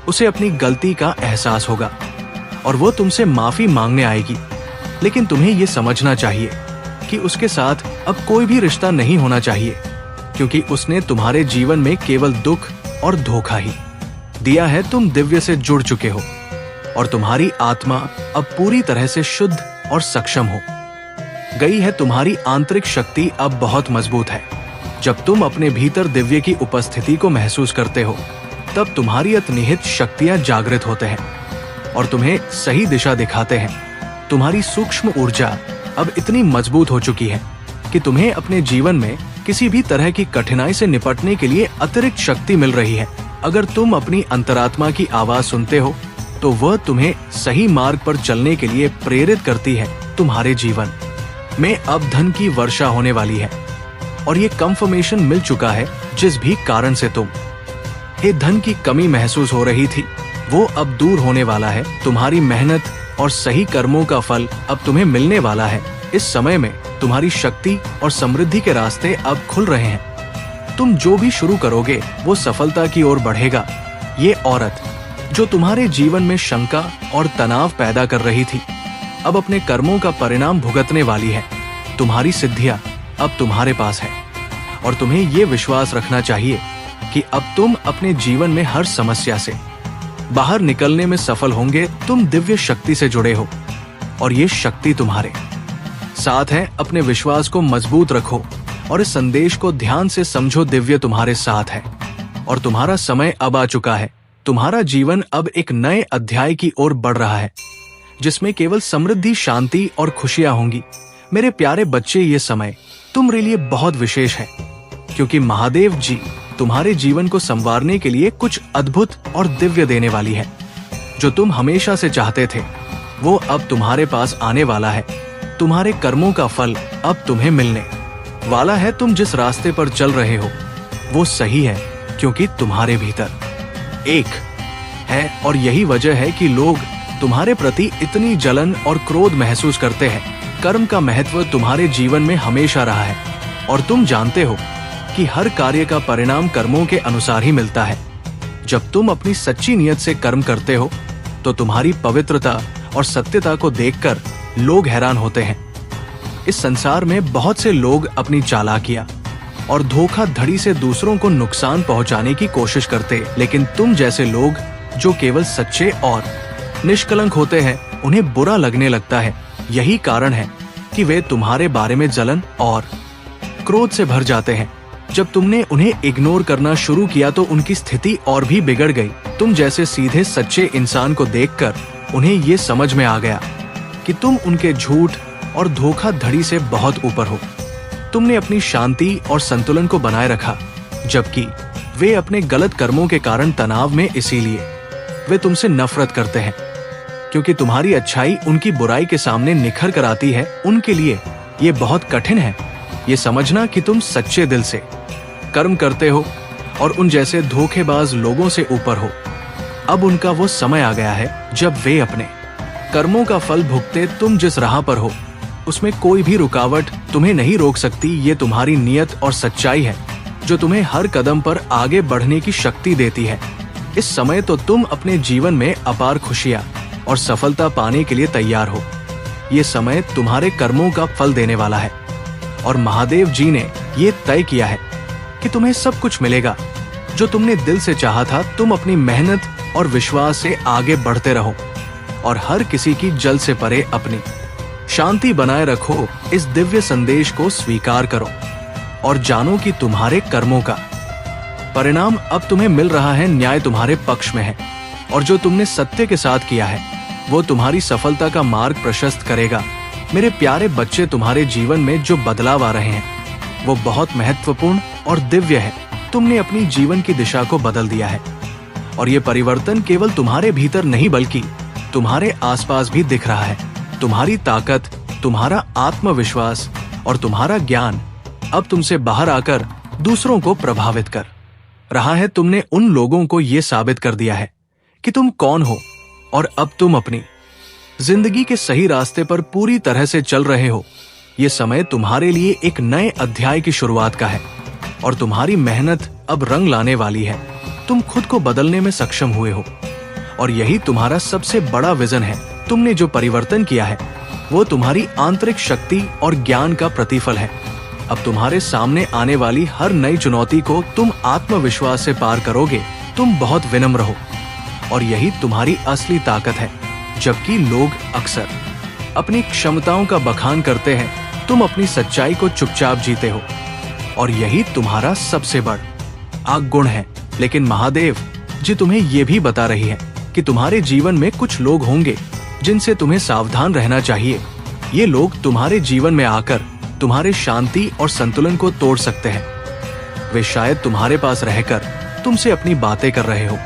उसे अपनी गलती का एहसास होगा और वो तुमसे माफी मांगने आएगी। लेकिन तुम्हें ये समझना चाहिए कि उसके साथ अब कोई भी रिश्ता नहीं होना चाहिए, क्योंकि उसने तुम्हारे जीवन में केवल दुख और धोखा ही दिया है। तुम दिव्य से जुड़ चुके हो और तुम्हारी आत्मा अब पूरी तरह से शुद्ध और सक्षम हो गई है। तुम्हारी आंतरिक शक्ति अब बहुत मजबूत है। जब तुम अपने भीतर दिव्य की उपस्थिति को महसूस करते हो, तब तुम्हारी अंतर्निहित शक्तियां जागृत होते हैं और तुम्हें सही दिशा दिखाते हैं। तुम्हारी सूक्ष्म ऊर्जा अब इतनी मजबूत हो चुकी है कि तुम्हें अपने जीवन में किसी भी तरह की कठिनाई से निपटने के लिए अतिरिक्त शक्ति मिल रही है। अगर तुम अपनी अंतरात्मा की आवाज सुनते हो, तो वह तुम्हें सही मार्ग पर चलने के लिए प्रेरित करती है। तुम्हारे जीवन में अब धन की वर्षा होने वाली है और ये कंफर्मेशन मिल चुका है। जिस भी कारण से तुम धन की कमी महसूस हो रही थी, वो अब दूर होने वाला है। तुम्हारी मेहनत और सही कर्मों का फल अब तुम्हें मिलने वाला है। इस समय में तुम्हारी शक्ति और समृद्धि के रास्ते अब खुल रहे हैं। तुम जो भी शुरू करोगे वो सफलता की ओर बढ़ेगा। ये औरत जो तुम्हारे जीवन में शंका और तनाव पैदा कर रही थी, अब अपने कर्मों का परिणाम भुगतने वाली है। तुम्हारी सिद्धियां अब तुम्हारे पास है और तुम्हें ये विश्वास रखना चाहिए कि अब तुम अपने जीवन में हर समस्या से बाहर निकलने में सफल होंगे। तुम दिव्य शक्ति से जुड़े हो और ये शक्ति तुम्हारे साथ है। अपने विश्वास को मजबूत रखो और इस संदेश को ध्यान से समझो। दिव्य तुम्हारे साथ है और तुम्हारा समय अब आ चुका है। तुम्हारा जीवन अब एक नए अध्याय की ओर बढ़ रहा है, जिसमें केवल समृद्धि, शांति और खुशियां होंगी। मेरे प्यारे बच्चे, ये समय तुम्हारे लिए बहुत विशेष है, क्योंकि महादेव जी तुम्हारे जीवन को संवारने के लिए कुछ अद्भुत और दिव्य देने वाली है। जो तुम हमेशा से चाहते थे, वो अब तुम्हारे पास आने वाला है। तुम्हारे कर्मों का फल अब तुम्हें मिलने वाला है। तुम जिस रास्ते पर चल रहे हो वो सही है, क्योंकि तुम्हारे भीतर एक है और यही वजह है कि लोग तुम्हारे प्रति इतनी जलन और क्रोध महसूस करते हैं। कर्म का महत्व तुम्हारे जीवन में हमेशा रहा है और तुम जानते हो कि हर कार्य का परिणाम कर्मों के अनुसार ही मिलता है। जब तुम अपनी सच्ची नियत से कर्म करते हो, तो तुम्हारी पवित्रता और सत्यता को देखकर लोग हैरान होते हैं। इस संसार में बहुत से लोग अपनी चालाकियां और धोखाधड़ी से दूसरों को नुकसान पहुंचाने की कोशिश करते, लेकिन तुम जैसे लोग जो केवल सच्चे और निष्कलंक होते हैं, उन्हें बुरा लगने लगता है। यही कारण है कि वे तुम्हारे बारे में जलन और क्रोध से भर जाते हैं। जब तुमने उन्हें इग्नोर करना शुरू किया तो उनकी स्थिति और भी बिगड़ गई। तुम जैसे सीधे सच्चे इंसान को देखकर उन्हें ये समझ में आ गया कि तुम उनके झूठ और धोखाधड़ी से बहुत ऊपर हो। तुमने अपनी शांति और संतुलन को बनाए रखा, जबकि वे अपने गलत कर्मों के कारण तनाव में। इसीलिए वे तुमसे नफरत करते हैं, क्योंकि तुम्हारी अच्छाई उनकी बुराई के सामने निखर कर आती है। उनके लिए ये बहुत कठिन है ये समझना कि तुम सच्चे दिल से कर्म करते हो और उन जैसे धोखेबाज लोगों से ऊपर हो। अब उनका वो समय आ गया है जब वे अपने कर्मों का फल भुगते। तुम जिस राह पर हो उसमें कोई भी रुकावट तुम्हें नहीं रोक सकती। ये तुम्हारी नियत और सच्चाई है जो तुम्हें हर कदम पर आगे बढ़ने की शक्ति देती है। इस समय तो तुम अपने जीवन में अपार खुशियां और सफलता पाने के लिए तैयार हो। ये समय तुम्हारे कर्मों का फल देने वाला है और महादेव जी ने ये तय किया है कि तुम्हें सब कुछ मिलेगा जो तुमने दिल से चाहा था। तुम अपनी मेहनत और विश्वास से आगे बढ़ते रहो और हर किसी की जल से परे अपनी शांति बनाए रखो। इस दिव्य संदेश को स्वीकार करो और जानो कि तुम्हारे कर्मों का परिणाम अब तुम्हें मिल रहा है, न्याय तुम्हारे पक्ष में है और जो तुमने सत्य के साथ किया है वो तुम्हारी सफलता का मार्ग प्रशस्त करेगा। मेरे प्यारे बच्चे, तुम्हारे जीवन में जो बदलाव आ रहे हैं वो बहुत महत्वपूर्ण और दिव्य है। तुमने अपनी जीवन की दिशा को बदल दिया है और ये परिवर्तन केवल तुम्हारे भीतर नहीं बल्कि तुम्हारे आसपास भी दिख रहा है। तुम्हारी ताकत, तुम्हारा आत्मविश्वास और तुम्हारा ज्ञान अब तुमसे बाहर आकर दूसरों को प्रभावित कर रहा है। तुमने उन लोगों को ये साबित कर दिया है कि तुम कौन हो और अब तुम अपनी जिंदगी के सही रास्ते पर पूरी तरह से चल रहे हो। ये समय तुम्हारे लिए एक नए अध्याय की शुरुआत का है और तुम्हारी मेहनत अब रंग लाने वाली है। तुम खुद को बदलने में सक्षम हुए हो और यही तुम्हारा सबसे बड़ा विजन है। तुमने जो परिवर्तन किया है वो तुम्हारी आंतरिक शक्ति और ज्ञान का प्रतिफल है। अब तुम्हारे सामने आने वाली हर नई चुनौती को तुम आत्मविश्वास से पार करोगे। तुम बहुत विनम्र हो और यही तुम्हारी असली ताकत है। जबकि लोग अक्सर अपनी क्षमताओं का बखान करते हैं, तुम अपनी सच्चाई को चुपचाप जीते हो और यही तुम्हारा सबसे बड़ा गुण है। लेकिन महादेव जी तुम्हें ये भी बता रही है कि तुम्हारे जीवन में कुछ लोग होंगे जिनसे तुम्हें सावधान रहना चाहिए। ये लोग तुम्हारे जीवन में आकर तुम्हारे शांति और संतुलन को तोड़ सकते हैं। वे शायद तुम्हारे पास रहकर तुमसे अपनी बातें कर रहे हो,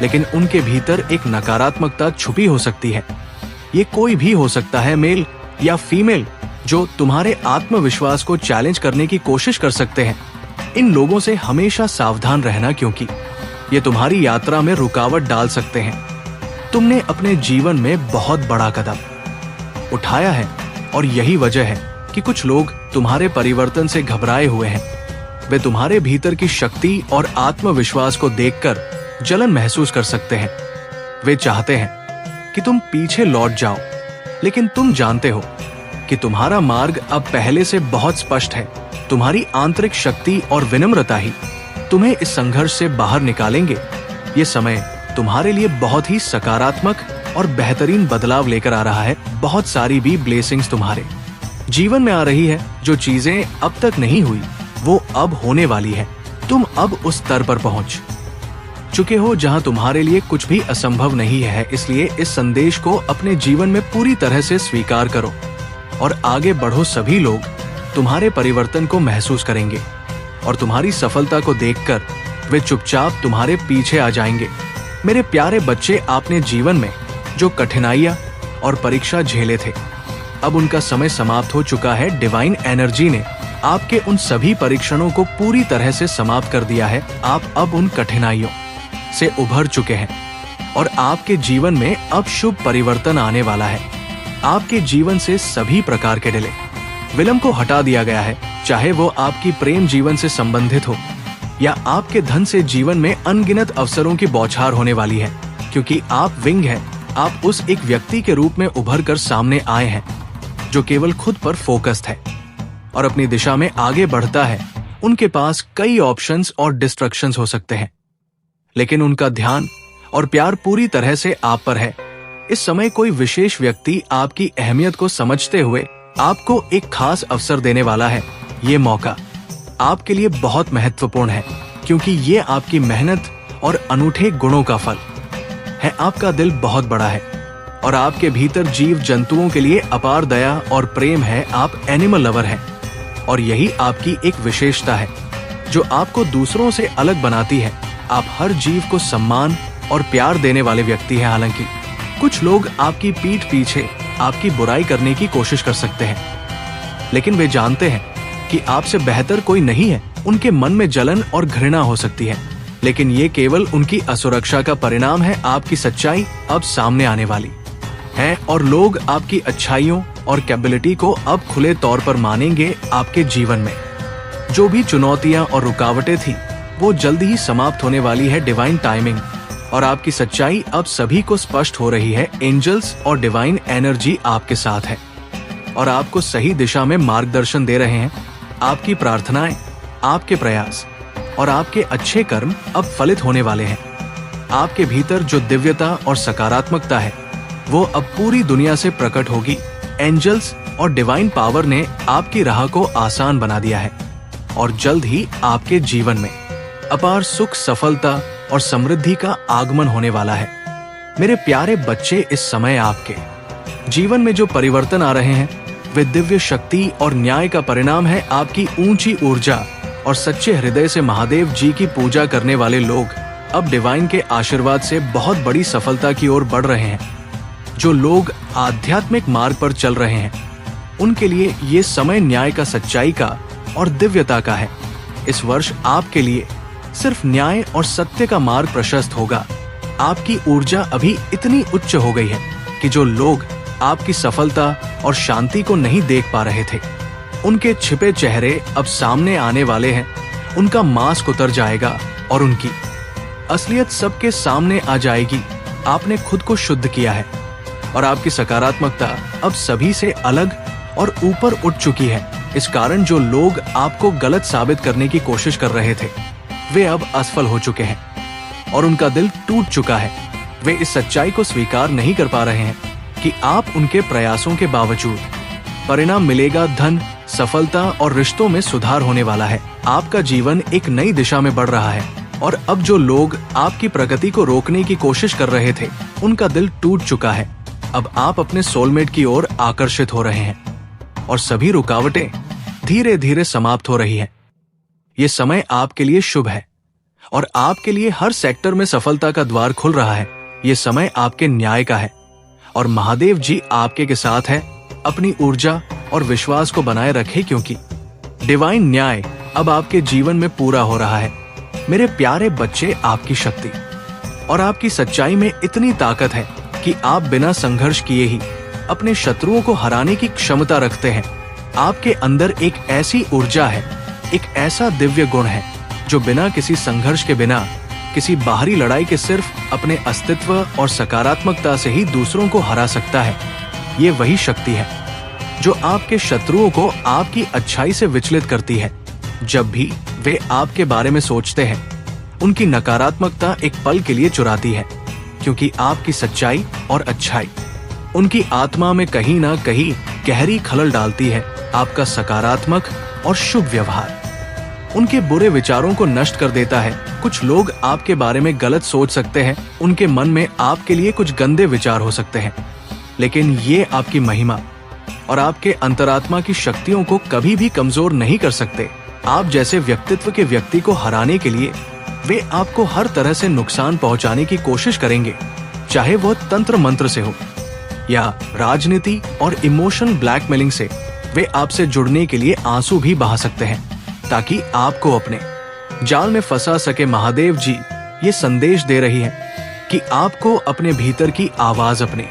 लेकिन उनके भीतर एक नकारात्मकता छुपी हो सकती है। ये कोई भी हो सकता है, मेल या फीमेल, जो तुम्हारे आत्मविश्वास को चैलेंज करने की कोशिश कर सकते हैं। इन लोगों से हमेशा सावधान रहना क्योंकि ये तुम्हारी यात्रा में रुकावट डाल सकते हैं। तुमने अपने जीवन में बहुत बड़ा कदम उठाया है और यही वजह है कि कुछ लोग तुम्हारे परिवर्तन से घबराए हुए हैं। वे तुम्हारे भीतर की शक्ति और आत्मविश्वास को देखकर जलन महसूस कर सकते हैं। वे चाहते हैं कि तुम पीछे लौट जाओ, लेकिन तुम जानते हो कि तुम्हारा मार्ग अब पहले से बहुत स्पष्ट है। तुम्हारी आंतरिक शक्ति और विनम्रता ही तुम्हें इस संघर्ष से बाहर निकालेंगे। ये समय तुम्हारे लिए बहुत ही सकारात्मक और बेहतरीन बदलाव लेकर आ रहा है। बहुत सारी भी ब्लेसिंग्स तुम्हारे जीवन में आ रही है। जो चीजें अब तक नहीं हुई वो अब होने वाली है। तुम अब उस स्तर पर पहुंच चुके हो जहां तुम्हारे लिए कुछ भी असंभव नहीं है। इसलिए इस संदेश को अपने जीवन में पूरी तरह से स्वीकार करो और आगे बढ़ो। सभी लोग तुम्हारे परिवर्तन को महसूस करेंगे और तुम्हारी सफलता को देखकर वे चुपचाप तुम्हारे पीछे आ जाएंगे। मेरे प्यारे बच्चे, आपने जीवन में जो कठिनाइयां और परीक्षा झेले थे, अब उनका समय समाप्त हो चुका है। डिवाइन एनर्जी ने आपके उन सभी परीक्षणों को पूरी तरह से समाप्त कर दिया है। आप अब उन कठिनाइयों से उभर चुके हैं और आपके जीवन में अब शुभ परिवर्तन आने वाला है। आपके जीवन से सभी प्रकार के डिले, विलंब को हटा दिया गया है, चाहे वो आपकी प्रेम जीवन से संबंधित हो या आपके धन से। जीवन में अनगिनत अवसरों की बौछार होने वाली है क्योंकि आप विंग हैं। आप उस एक व्यक्ति के रूप में उभर कर सामने आए हैं जो केवल खुद पर फोकस्ड है और अपनी दिशा में आगे बढ़ता है। उनके पास कई ऑप्शंस और डिस्ट्रक्शंस हो सकते हैं, लेकिन उनका ध्यान और प्यार पूरी तरह से आप पर है। इस समय कोई विशेष व्यक्ति आपकी अहमियत को समझते हुए आपको एक खास अवसर देने वाला है। ये मौका आपके लिए बहुत महत्वपूर्ण है क्योंकि ये आपकी मेहनत और अनूठे गुणों का फल है। आपका दिल बहुत बड़ा है और आपके भीतर जीव जंतुओं के लिए अपार दया और प्रेम है। आप एनिमल लवर हैं और यही आपकी एक विशेषता है जो आपको दूसरों से अलग बनाती है। आप हर जीव को सम्मान और प्यार देने वाले व्यक्ति हैं। हालांकि कुछ लोग आपकी पीठ पीछे आपकी बुराई करने की कोशिश कर सकते हैं, लेकिन वे जानते हैं कि आपसे बेहतर कोई नहीं है। उनके मन में जलन और घृणा हो सकती है, लेकिन ये केवल उनकी असुरक्षा का परिणाम है। आपकी सच्चाई अब सामने आने वाली है और लोग आपकी अच्छाइयों और कैपेबिलिटी को अब खुले तौर पर मानेंगे। आपके जीवन में जो भी चुनौतियां और रुकावटें थी वो जल्दी ही समाप्त होने वाली है। डिवाइन टाइमिंग और आपकी सच्चाई अब सभी को स्पष्ट हो रही है। एंजल्स और डिवाइन एनर्जी आपके साथ है और आपको सही दिशा में मार्गदर्शन दे रहे हैं। आपकी प्रार्थनाएं, आपके प्रयास और आपके अच्छे कर्म अब फलित होने वाले हैं। आपके भीतर जो दिव्यता और सकारात्मकता है वो अब पूरी दुनिया से प्रकट होगी। एंजल्स और डिवाइन पावर ने आपकी राह को आसान बना दिया है और जल्द ही आपके जीवन में अपार सुख, सफलता और समृद्धि का आगमन होने वाला है। मेरे प्यारे बच्चे, इस समय आपके जीवन में जो परिवर्तन आ रहे हैं वे दिव्य शक्ति और न्याय का परिणाम है। आपकी ऊंची ऊर्जा और सच्चे हृदय से महादेव जी की पूजा करने वाले लोग अब डिवाइन के आशीर्वाद से बहुत बड़ी सफलता की ओर बढ़ रहे हैं। जो लोग आध्यात्मिक मार्ग पर चल रहे हैं उनके लिए ये समय न्याय का, सच्चाई का और दिव्यता का है। इस वर्ष आपके लिए सिर्फ न्याय और सत्य का मार्ग प्रशस्त होगा। आपकी ऊर्जा अभी इतनी उच्च हो गई है कि जो लोग आपकी सफलता और शांति को नहीं देख पा रहे थे उनके छिपे चेहरे अब सामने आने वाले हैं। उनका मास्क उतर जाएगा और उनकी असलियत सबके सामने आ जाएगी। आपने खुद को शुद्ध किया है और आपकी सकारात्मकता अब सभी से अलग और ऊपर उठ चुकी है। इस कारण जो लोग आपको गलत साबित करने की कोशिश कर रहे थे वे अब असफल हो चुके हैं और उनका दिल टूट चुका है। वे इस सच्चाई को स्वीकार नहीं कर पा रहे हैं कि आप उनके प्रयासों के बावजूद परिणाम मिलेगा। धन, सफलता और रिश्तों में सुधार होने वाला है। आपका जीवन एक नई दिशा में बढ़ रहा है और अब जो लोग आपकी प्रगति को रोकने की कोशिश कर रहे थे उनका दिल टूट चुका है। अब आप अपने सोलमेट की ओर आकर्षित हो रहे हैं और सभी रुकावटें धीरे धीरे समाप्त हो रही हैं। ये समय आपके लिए शुभ है और आपके लिए हर सेक्टर में सफलता का द्वार खुल रहा है। ये समय आपके न्याय का है और महादेव जी आपके के साथ है। अपनी ऊर्जा और विश्वास को बनाए रखें क्योंकि डिवाइन न्याय अब आपके जीवन में पूरा हो रहा है। मेरे प्यारे बच्चे, आपकी शक्ति और आपकी सच्चाई में इतनी ताकत है कि आप बिना संघर्ष किए ही अपने शत्रुओं को हराने की क्षमता रखते हैं। आपके अंदर एक ऐसी ऊर्जा है, एक ऐसा दिव्य गुण है जो बिना किसी संघर्ष के, बिना किसी बाहरी लड़ाई के सिर्फ अपने अस्तित्व और सकारात्मकता से ही दूसरों को हरा सकता है। ये वही शक्ति है जो आपके शत्रुओं को आपकी अच्छाई से विचलित करती है। जब भी वे आपके बारे में सोचते हैं उनकी नकारात्मकता एक पल के लिए चुराती है क्योंकि आपकी सच्चाई और अच्छाई उनकी आत्मा में कहीं ना कहीं गहरी खलल डालती है। आपका सकारात्मक और शुभ व्यवहार उनके बुरे विचारों को नष्ट कर देता है। कुछ लोग आपके बारे में गलत सोच सकते हैं, उनके मन में आपके लिए कुछ गंदे विचार हो सकते हैं, लेकिन ये आपकी महिमा और आपके अंतरात्मा की शक्तियों को कभी भी कमजोर नहीं कर सकते। आप जैसे व्यक्तित्व के व्यक्ति को हराने के लिए वे आपको हर तरह से नुकसान पहुंचाने की कोशिश करेंगे, चाहे वो तंत्र मंत्र से हो या राजनीति और इमोशन ब्लैकमेलिंग से। वे आपसे जुड़ने के लिए आंसू भी बहा सकते हैं ताकि आपको अपने जाल में फंसा सके। महादेव जी ये संदेश दे रही हैं कि आपको अपने भीतर की आवाज, अपने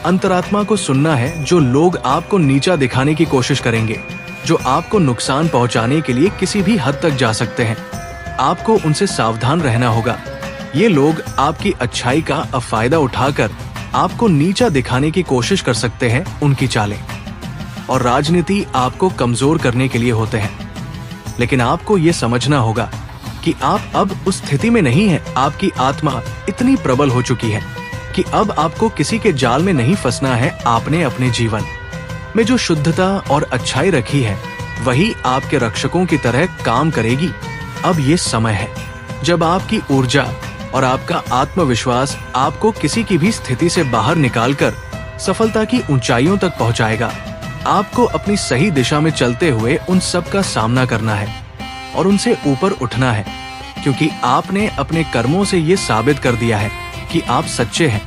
अंतरात्मा को सुनना है। जो लोग आपको नीचा दिखाने की कोशिश करेंगे, जो आपको नुकसान पहुंचाने के लिए किसी भी हद तक जा सकते हैं, आपको उनसे सावधान रहना होगा। ये लोग आपकी अच्छाई का फायदा उठाकर आपको नीचा दिखाने की कोशिश कर सकते हैं। उनकी चालें और राजनीति आपको कमजोर करने के लिए होते हैं, लेकिन आपको ये समझना होगा कि आप अब उस स्थिति में नहीं हैं। आपकी आत्मा इतनी प्रबल हो चुकी है कि अब आपको किसी के जाल में नहीं फंसना है। आपने अपने जीवन में जो शुद्धता और अच्छाई रखी है वही आपके रक्षकों की तरह काम करेगी। अब ये समय है जब आपकी ऊर्जा और आपका आत्मविश्वास आपको किसी की भी स्थिति से बाहर निकालकर सफलता की ऊंचाइयों तक पहुंचाएगा। आपको अपनी सही दिशा में चलते हुए उन सब का सामना करना है और उनसे ऊपर उठना है, क्योंकि आपने अपने कर्मों से ये साबित कर दिया है कि आप सच्चे हैं।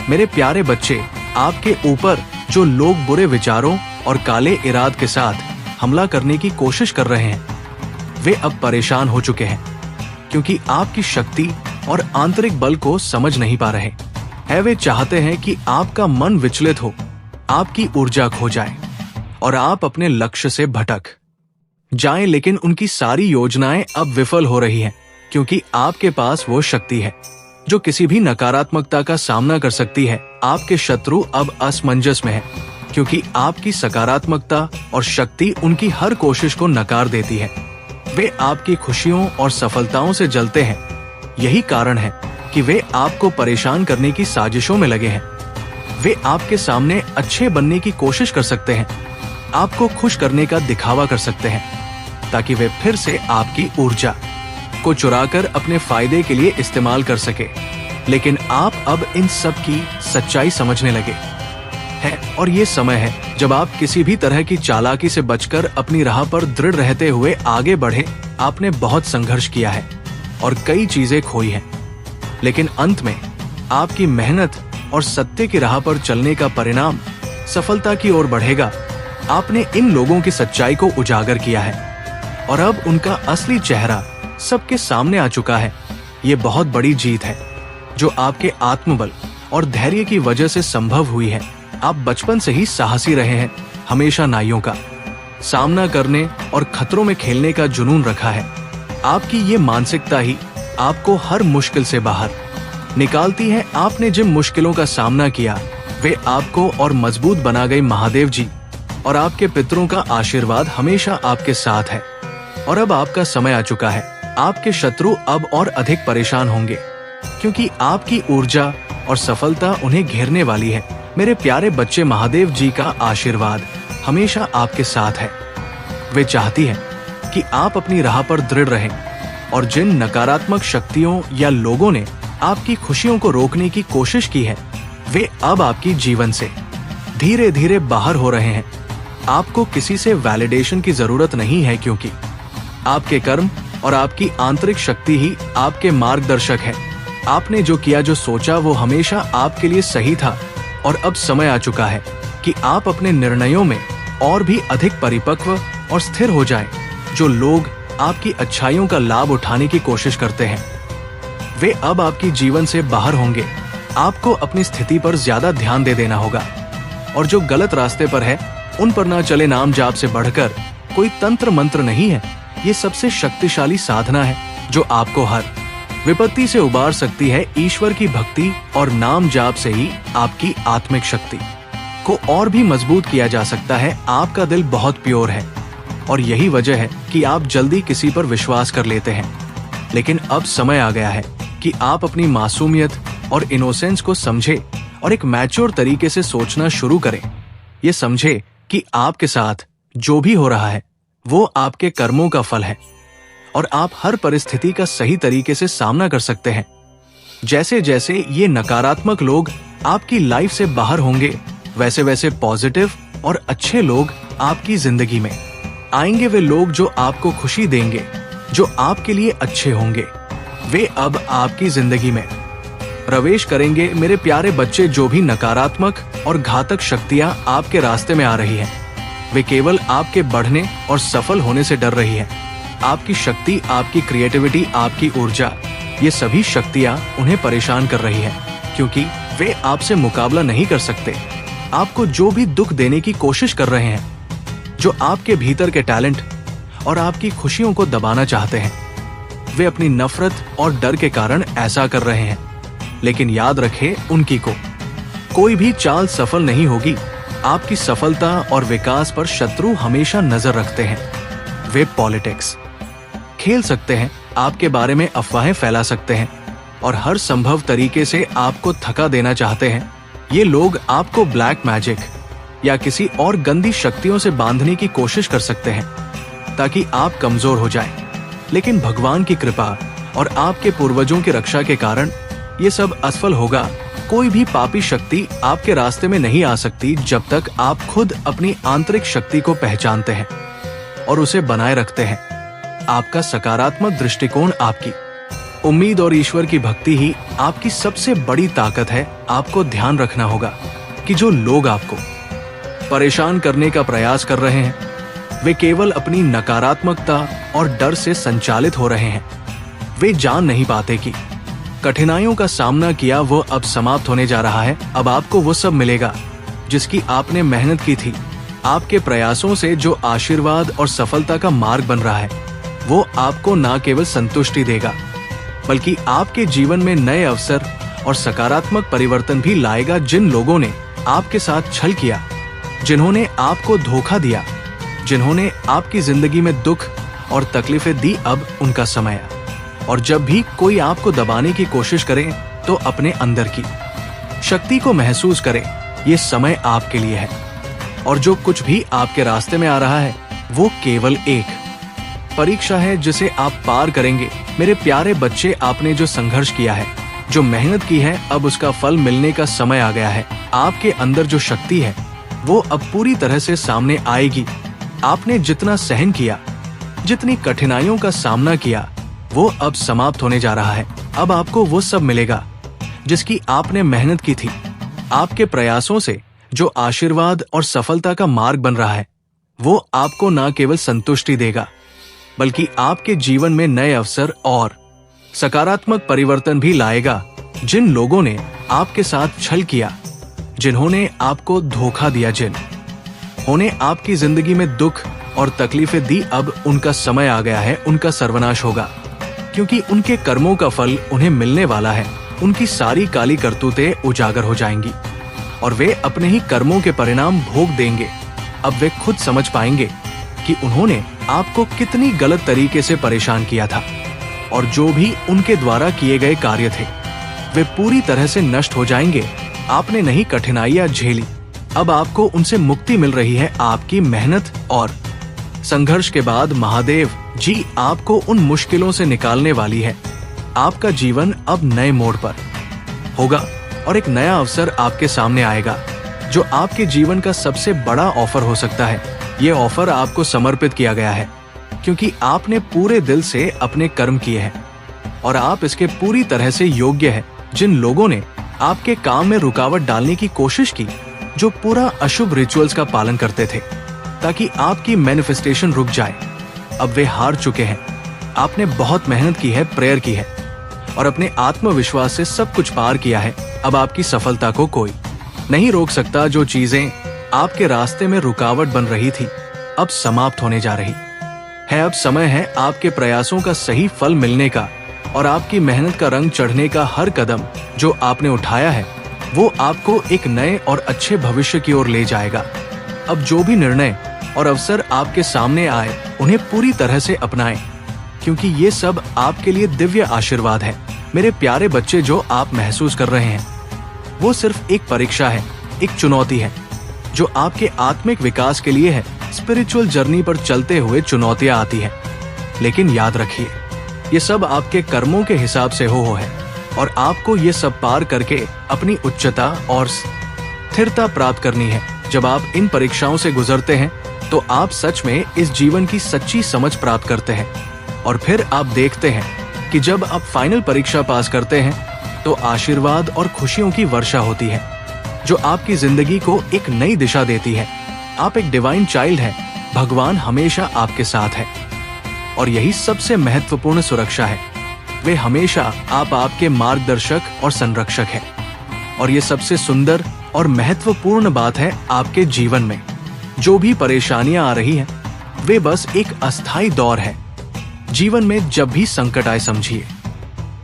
मेरे प्यारे बच्चे, आपके ऊपर जो लोग बुरे विचारों और काले इराद के साथ हमला करने की कोशिश कर रहे हैं वे अब परेशान हो चुके हैं, क्योंकि आपकी शक्ति और आंतरिक बल को समझ नहीं पा रहे हैं। वे चाहते हैं कि आपका मन विचलित हो, आपकी ऊर्जा खो जाए और आप अपने लक्ष्य से भटक जाएं, लेकिन उनकी सारी योजनाएं अब विफल हो रही हैं, क्योंकि आपके पास वो शक्ति है जो किसी भी नकारात्मकता का सामना कर सकती है। आपके शत्रु अब असमंजस में हैं, क्योंकि आपकी सकारात्मकता और शक्ति उनकी हर कोशिश को नकार देती है। वे आपकी खुशियों और सफलताओं से जलते हैं। यही कारण है कि वे आपको परेशान करने की साजिशों में लगे हैं। वे आपके सामने अच्छे बनने की कोशिश कर सकते हैं, आपको खुश करने का दिखावा कर सकते हैं, ताकि वे फिर से आपकी ऊर्जा को चुराकर अपने फायदे के लिए इस्तेमाल कर सके। लेकिन आप अब इन सब की सच्चाई समझने लगे हैं और ये समय है जब आप किसी भी तरह की चालाकी से बचकर अपनी राह पर दृढ़ रहते हुए आगे बढ़े। आपने बहुत संघर्ष किया है और कई चीजें खोई हैं, लेकिन अंत में आपकी मेहनत और सत्य की राह पर चलने का परिणाम सफलता की ओर बढ़ेगा। आपने इन लोगों की सच्चाई को उजागर किया है और अब उनका असली चेहरा सबके सामने आ चुका है। ये बहुत बड़ी जीत है जो आपके आत्मबल और धैर्य की वजह से संभव हुई है। आप बचपन से ही साहसी रहे हैं, हमेशा नाइयों का सामना करने और खतरों में खेलने का जुनून रखा है। आपकी ये मानसिकता ही आपको हर मुश्किल से बाहर निकालती है। आपने जिन मुश्किलों का सामना किया वे आपको और मजबूत बना गए। महादेव जी और आपके पितरों का आशीर्वाद हमेशा आपके साथ है और अब आपका समय आ चुका है। आपके शत्रु अब और अधिक परेशान होंगे क्योंकि आपकी ऊर्जा और सफलता उन्हें घेरने वाली है। मेरे प्यारे बच्चे, महादेव जी का आशीर्वाद हमेशा आपके साथ है। वे चाहती है कि आप अपनी राह पर दृढ़ रहें और जिन नकारात्मक शक्तियों या लोगों ने आपकी खुशियों को रोकने की कोशिश की है वे अब आपकी जीवन से धीरे धीरे बाहर हो रहे हैं। आपको किसी से वैलिडेशन की जरूरत नहीं है क्योंकि आपके कर्म और आपकी आंतरिक शक्ति ही आपके मार्गदर्शक है। आपने जो किया, जो सोचा, वो हमेशा आपके लिए सही था और अब समय आ चुका है कि आप अपने निर्णयों में और भी अधिक परिपक्व और स्थिर हो जाएं। जो लोग आपकी अच्छाइयों का लाभ उठाने की कोशिश करते हैं वे अब आपकी जीवन से बाहर होंगे। आपको अपनी स्थिति पर ज्यादा ध्यान दे देना होगा और जो गलत रास्ते पर है उन पर ना चले। नाम जाप से बढ़कर कोई तंत्र मंत्र नहीं है। ये सबसे शक्तिशाली साधना है जो आपको हर विपत्ति से उबार सकती है। ईश्वर की भक्ति और नाम जाप से ही आपकी आत्मिक शक्ति को और भी मजबूत किया जा सकता है। आपका दिल बहुत प्योर है और यही वजह है कि आप जल्दी किसी पर विश्वास कर लेते हैं। लेकिन अब समय आ गया है कि आप अपनी मासूमियत और इनोसेंस को समझे और एक मैच्योर तरीके से सोचना शुरू करें। ये समझे कि आपके साथ जो भी हो रहा है वो आपके कर्मों का फल है और आप हर परिस्थिति का सही तरीके से सामना कर सकते हैं। जैसे जैसे ये नकारात्मक लोग आपकी लाइफ से बाहर होंगे वैसे वैसे पॉजिटिव और अच्छे लोग आपकी जिंदगी में आएंगे। वे लोग जो आपको खुशी देंगे, जो आपके लिए अच्छे होंगे, वे अब आपकी जिंदगी में प्रवेश करेंगे। मेरे प्यारे बच्चे, जो भी नकारात्मक और घातक शक्तियां आपके रास्ते में आ रही हैं वे केवल आपके बढ़ने और सफल होने से डर रही है। आपकी शक्ति, आपकी क्रिएटिविटी, आपकी ऊर्जा, ये सभी शक्तियां उन्हें परेशान कर रही है क्योंकि वे आपसे मुकाबला नहीं कर सकते। आपको जो भी दुख देने की कोशिश कर रहे हैं, जो आपके भीतर के टैलेंट और आपकी खुशियों को दबाना चाहते हैं, वे अपनी नफरत और डर के कारण ऐसा कर रहे हैं। लेकिन याद रखें, उनकी कोई भी चाल सफल नहीं होगी। आपकी सफलता और विकास पर शत्रु हमेशा नजर रखते हैं। वे पॉलिटिक्स खेल सकते हैं, आपके बारे में अफवाहें फैला सकते हैं और हर संभव तरीके से आपको थका देना चाहते हैं। ये लोग आपको ब्लैक मैजिक या किसी और गंदी शक्तियों से बांधने की कोशिश कर सकते हैं ताकि आप कमजोर हो जाएं। लेकिन भगवान की कृपा और आपके पूर्वजों की रक्षा के कारण ये सब असफल होगा। कोई भी पापी शक्ति आपके रास्ते में नहीं आ सकती जब तक आप खुद अपनी आंतरिक शक्ति को पहचानते हैं और उसे बनाए रखते हैं। आपका सकारात्मक दृष्टिकोण, आपकी उम्मीद और ईश्वर की भक्ति ही आपकी सबसे बड़ी ताकत है। आपको ध्यान रखना होगा कि जो लोग आपको परेशान करने का प्रयास कर रहे हैं वे केवल अपनी नकारात्मकता और डर से संचालित हो रहे हैं। वे जान नहीं पाते कि कठिनाइयों का सामना किया वो अब समाप्त होने जा रहा है। अब आपको वो सब मिलेगा जिसकी आपने मेहनत की थी। आपके प्रयासों से जो आशीर्वाद और सफलता का मार्ग बन रहा है वो आपको न केवल संतुष्टि देगा बल्कि आपके जीवन में नए अवसर और सकारात्मक परिवर्तन भी लाएगा। जिन लोगों ने आपके साथ छल किया, जिन्होंने आपको धोखा दिया, जिन्होंने आपकी जिंदगी में दुख और तकलीफें दी, अब उनका समय और जब भी कोई आपको दबाने की कोशिश करे तो अपने अंदर की शक्ति को महसूस करें। ये समय आपके लिए है और जो कुछ भी आपके रास्ते में आ रहा है वो केवल एक परीक्षा है जिसे आप पार करेंगे। मेरे प्यारे बच्चे, आपने जो संघर्ष किया है, जो मेहनत की है, अब उसका फल मिलने का समय आ गया है। आपके अंदर जो शक्ति है वो अब पूरी तरह से सामने आएगी। आपने जितना सहन किया, जितनी कठिनाइयों का सामना किया, वो अब समाप्त होने जा रहा है। अब आपको वो सब मिलेगा जिसकी आपने मेहनत की थी। आपके प्रयासों से जो आशीर्वाद और सफलता का मार्ग बन रहा है वो आपको न केवल संतुष्टि देगा बल्कि आपके जीवन में नए अवसर और सकारात्मक परिवर्तन भी लाएगा। जिन लोगों ने आपके साथ छल किया, जिन्होंने आपको धोखा दिया, जिन्होंने आपकी जिंदगी में दुख और तकलीफें दी, अब उनका समय आ गया है। उनका सर्वनाश होगा क्योंकि उनके कर्मों का फल उन्हें मिलने वाला है। उनकी सारी काली करतूतें उजागर हो जाएंगी और वे अपने ही कर्मों के परिणाम भोग देंगे। अब वे खुद समझ पाएंगे कि उन्होंने आपको कितनी गलत तरीके से परेशान किया था और जो भी उनके द्वारा किए गए कार्य थे वे पूरी तरह से नष्ट हो जाएंगे। आपने नहीं कठिनाइयां झेली, अब आपको उनसे मुक्ति मिल रही है। आपकी मेहनत और संघर्ष के बाद महादेव जी आपको उन मुश्किलों से निकालने वाली है। आपका जीवन अब नए मोड़ पर होगा और एक नया अवसर आपके सामने आएगा जो आपके जीवन का सबसे बड़ा ऑफर हो सकता है। ये ऑफर आपको समर्पित किया गया है क्योंकि आपने पूरे दिल से अपने कर्म किए हैं और आप इसके पूरी तरह से योग्य हैं। जिन लोगों ने आपके काम में रुकावट डालने की कोशिश की, जो पूरा अशुभ रिचुअल्स का पालन करते थे ताकि आपकी मैनिफेस्टेशन रुक जाए, अब वे हार चुके हैं। आपने बहुत मेहनत की है, प्रेयर की है और अपने आत्मविश्वास से सब कुछ पार किया है। अब आपकी सफलता को कोई नहीं रोक सकता। जो चीजें आपके रास्ते में रुकावट बन रही थी अब समाप्त होने जा रही है। अब समय है आपके प्रयासों का सही फल मिलने का और आपकी मेहनत का रंग चढ़ने का। हर कदम जो आपने उठाया है वो आपको एक नए और अच्छे भविष्य की ओर ले जाएगा। अब जो भी निर्णय और अवसर आपके सामने आए उन्हें पूरी तरह से अपनाएं क्योंकि ये सब आपके लिए दिव्य आशीर्वाद है। मेरे प्यारे बच्चे, जो आप महसूस कर रहे हैं वो सिर्फ एक परीक्षा है, एक चुनौती है जो आपके आत्मिक विकास के लिए है। स्पिरिचुअल जर्नी पर चलते हुए चुनौतियां आती हैं, लेकिन याद रखिए ये सब आपके कर्मों के हिसाब से हो है और आपको ये सब पार करके अपनी उच्चता और स्थिरता प्राप्त करनी है। जब आप इन परीक्षाओं से गुजरते हैं तो आप सच में इस जीवन की सच्ची समझ प्राप्त करते हैं और फिर आप देखते हैं कि जब आप फाइनल परीक्षा पास करते हैं तो आशीर्वाद और खुशियों की वर्षा होती है जो आपकी जिंदगी को एक नई दिशा देती है। आप एक डिवाइन चाइल्ड हैं, भगवान हमेशा आपके साथ है और यही सबसे महत्वपूर्ण सुरक्षा है। वे हमेशा आपके मार्गदर्शक और संरक्षक हैं और ये सबसे सुंदर और महत्वपूर्ण बात है आपके जीवन में जो भी परेशानियां आ रही हैं वे बस एक अस्थायी दौर है। जीवन में जब भी संकट आए समझिए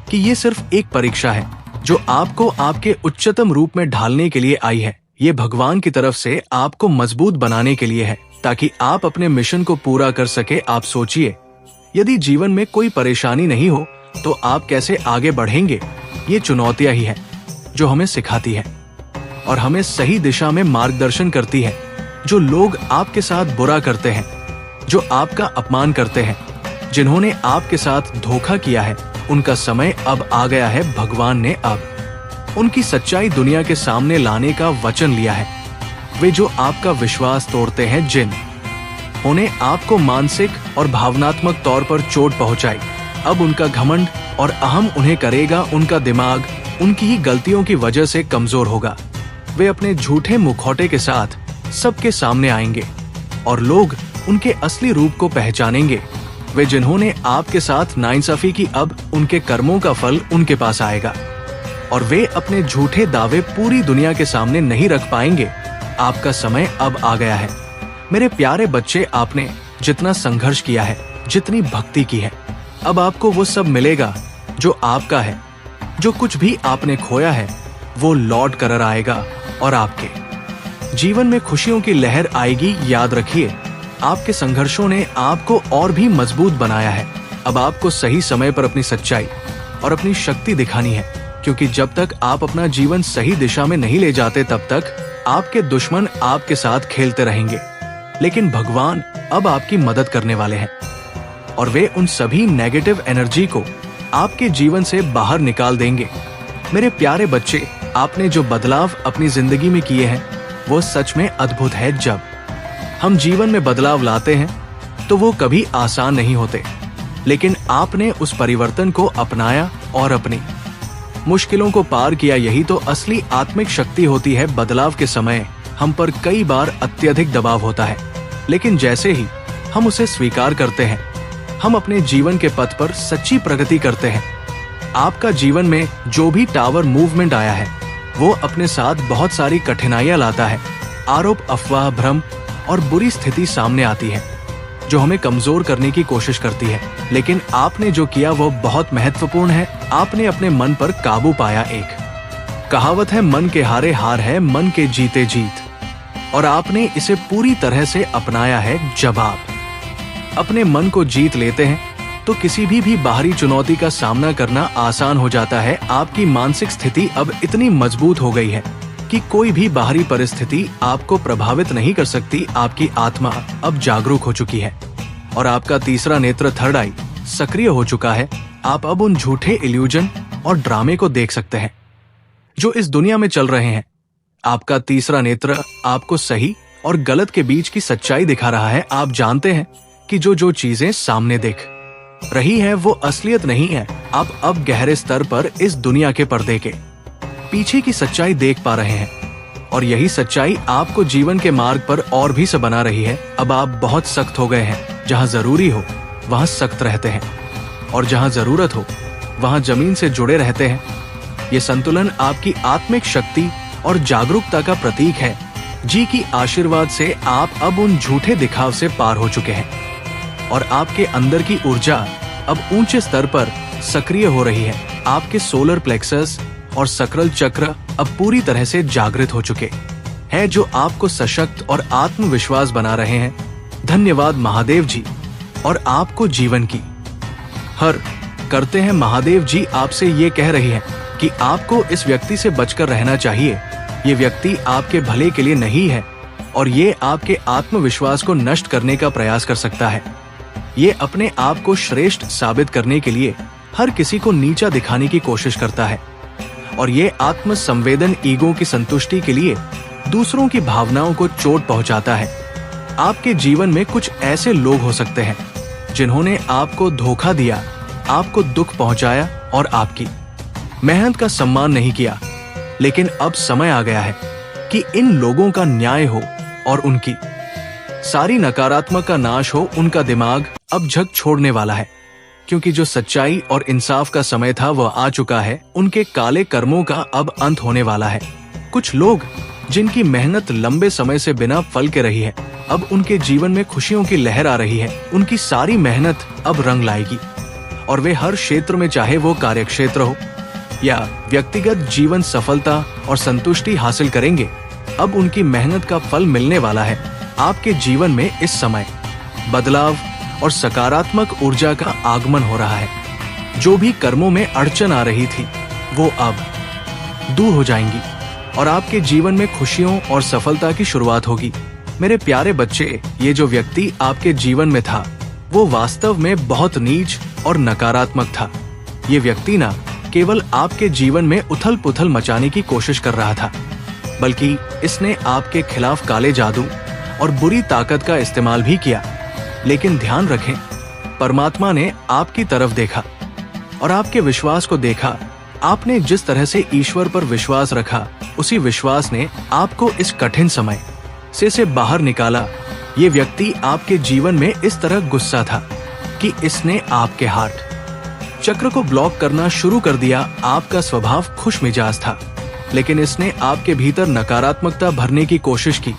कि ये सिर्फ एक परीक्षा है जो आपको आपके उच्चतम रूप में ढालने के लिए आई है। ये भगवान की तरफ से आपको मजबूत बनाने के लिए है ताकि आप अपने मिशन को पूरा कर सके। आप सोचिए, यदि जीवन में कोई परेशानी नहीं हो तो आप कैसे आगे बढ़ेंगे। ये चुनौतियां ही है जो हमें सिखाती है और हमें सही दिशा में मार्गदर्शन करती है। जो लोग आपके साथ बुरा करते हैं, जो आपका अपमान करते हैं, जिन्होंने आपके साथ धोखा किया है, उनका समय अब आ गया है। भगवान ने अब उनकी सच्चाई दुनिया के सामने लाने का वचन लिया है। वे जो आपका विश्वास तोड़ते हैं, जिन्होंने आपको मानसिक और भावनात्मक तौर पर चोट पहुंचाई, अब उनका घमंड और अहम उन्हें करेगा। उनका दिमाग उनकी ही गलतियों की वजह से कमजोर होगा। वे अपने झूठे मुखौटे के साथ सबके सामने आएंगे और लोग उनके असली रूप को पहचानेंगे। वे जिन्होंने आपके साथ नाइंसाफी की, अब उनके कर्मों का फल उनके पास आएगा और वे अपने झूठे दावे पूरी दुनिया के सामने नहीं रख पाएंगे। आपका समय अब आ गया है। मेरे प्यारे बच्चे, आपने जितना संघर्ष किया है, जितनी भक्ति की है, अब आपको वो सब मिलेगा जो आपका है। जो कुछ भी आपने खोया है वो लौट कर आएगा और आपके जीवन में खुशियों की लहर आएगी। याद रखिए, आपके संघर्षों ने आपको और भी मजबूत बनाया है अब आपको सही समय पर अपनी सच्चाई और अपनी शक्ति दिखानी है, क्योंकि जब तक आप अपना जीवन सही दिशा में नहीं ले जाते तब तक आपके दुश्मन आपके साथ खेलते रहेंगे। लेकिन भगवान अब आपकी मदद करने वाले हैं और वे उन सभी नेगेटिव एनर्जी को आपके जीवन से बाहर निकाल देंगे। मेरे प्यारे बच्चे, आपने जो बदलाव अपनी जिंदगी में किए हैं वो सच में अद्भुत है। जब हम जीवन में बदलाव लाते हैं तो वो कभी आसान नहीं होते, लेकिन आपने उस परिवर्तन को अपनाया और अपनी मुश्किलों को पार किया। यही तो असली आत्मिक शक्ति होती है। बदलाव के समय हम पर कई बार अत्यधिक दबाव होता है, लेकिन जैसे ही हम उसे स्वीकार करते हैं, हम अपने जीवन के पथ पर सच्ची प्रगति करते हैं। आपका जीवन में जो भी टावर मूवमेंट आया है वो अपने साथ बहुत सारी कठिनाइयां लाता है। आरोप, अफवाह, भ्रम और बुरी स्थिति सामने आती है जो हमें कमजोर करने की कोशिश करती है, लेकिन आपने जो किया वो बहुत महत्वपूर्ण है। आपने अपने मन पर काबू पाया। एक कहावत है, मन के हारे हार है, मन के जीते जीत, और आपने इसे पूरी तरह से अपनाया है। जब आप अपने मन को जीत लेते हैं तो किसी भी बाहरी चुनौती का सामना करना आसान हो जाता है। आपकी मानसिक स्थिति अब इतनी मजबूत हो गई है कि कोई भी बाहरी परिस्थिति आपको प्रभावित नहीं कर सकती। आपकी आत्मा अब जागरूक हो चुकी है और आपका तीसरा नेत्र, थर्ड आई, सक्रिय हो चुका है। आप अब उन झूठे इल्यूजन और ड्रामे को देख सकते हैं जो इस दुनिया में चल रहे हैं। आपका तीसरा नेत्र आपको सही और गलत के बीच की सच्चाई दिखा रहा है। आप जानते हैं कि जो चीजें सामने दिख रही है वो असलियत नहीं है। आप अब गहरे स्तर पर इस दुनिया के पर्दे के पीछे की सच्चाई देख पा रहे हैं और यही सच्चाई आपको जीवन के मार्ग पर और भी से बना रही है। अब आप बहुत सख्त हो गए हैं। जहां जरूरी हो वहां सख्त रहते हैं और जहां जरूरत हो वहां जमीन से जुड़े रहते हैं। ये संतुलन आपकी आत्मिक शक्ति और जागरूकता का प्रतीक है। जी की आशीर्वाद से आप अब उन झूठे दिखाव से पार हो चुके हैं और आपके अंदर की ऊर्जा अब ऊंचे स्तर पर सक्रिय हो रही है। आपके सोलर प्लेक्सस और सकरल चक्र अब पूरी तरह से जागृत हो चुके हैं, जो आपको सशक्त और आत्मविश्वास बना रहे हैं। धन्यवाद महादेव जी। और आपको जीवन की हर करते हैं। महादेव जी आपसे ये कह रही है कि आपको इस व्यक्ति से बचकर रहना चाहिए। ये व्यक्ति आपके भले के लिए नहीं है और ये आपके आत्मविश्वास को नष्ट करने का प्रयास कर सकता है। ये अपने आप को श्रेष्ठ साबित करने के लिए हर किसी को नीचा दिखाने की कोशिश करता है और ये आत्म संवेदन ईगो की संतुष्टि के लिए दूसरों की भावनाओं को चोट पहुंचाता है। आपके जीवन में कुछ ऐसे लोग हो सकते हैं जिन्होंने आपको धोखा दिया, आपको दुख पहुंचाया और आपकी मेहनत का सम्मान नहीं किया। लेकिन अब समय आ गया है कि इन लोगों का न्याय हो और उनकी सारी नकारात्मक का नाश हो। उनका दिमाग अब झक छोड़ने वाला है, क्योंकि जो सच्चाई और इंसाफ का समय था वह आ चुका है। उनके काले कर्मों का अब अंत होने वाला है। कुछ लोग जिनकी मेहनत लंबे समय से बिना फल के रही है, अब उनके जीवन में खुशियों की लहर आ रही है। उनकी सारी मेहनत अब रंग लाएगी और वे हर क्षेत्र में, चाहे वो कार्यक्षेत्र हो या व्यक्तिगत जीवन, सफलता और संतुष्टि हासिल करेंगे। अब उनकी मेहनत का फल मिलने वाला है। आपके जीवन में इस समय बदलाव और सकारात्मक ऊर्जा का आगमन हो रहा है। जो भी कर्मों में अड़चन आ रही थी वो अब दूर हो जाएंगी और आपके जीवन में खुशियों और सफलता की शुरुआत होगी। मेरे प्यारे बच्चे, ये जो व्यक्ति आपके जीवन में था वो वास्तव में बहुत नीच और नकारात्मक था। ये व्यक्ति ना केवल आपके जीवन में उथल पुथल मचाने की कोशिश कर रहा था, बल्कि इसने आपके खिलाफ काले जादू और बुरी ताकत का इस्तेमाल भी किया। लेकिन ध्यान रखें, परमात्मा ने आपकी तरफ देखा और आपके विश्वास को देखा। आपने जिस तरह से ईश्वर पर विश्वास रखा, उसी विश्वास ने आपको इस कठिन समय से बाहर निकाला। ये व्यक्ति आपके जीवन में इस तरह गुस्सा था कि इसने आपके हार्ट चक्र को ब्लॉक करना शुरू कर दिया। आपका स्वभाव खुश मिजाज था, लेकिन इसने आपके भीतर नकारात्मकता भरने की कोशिश की।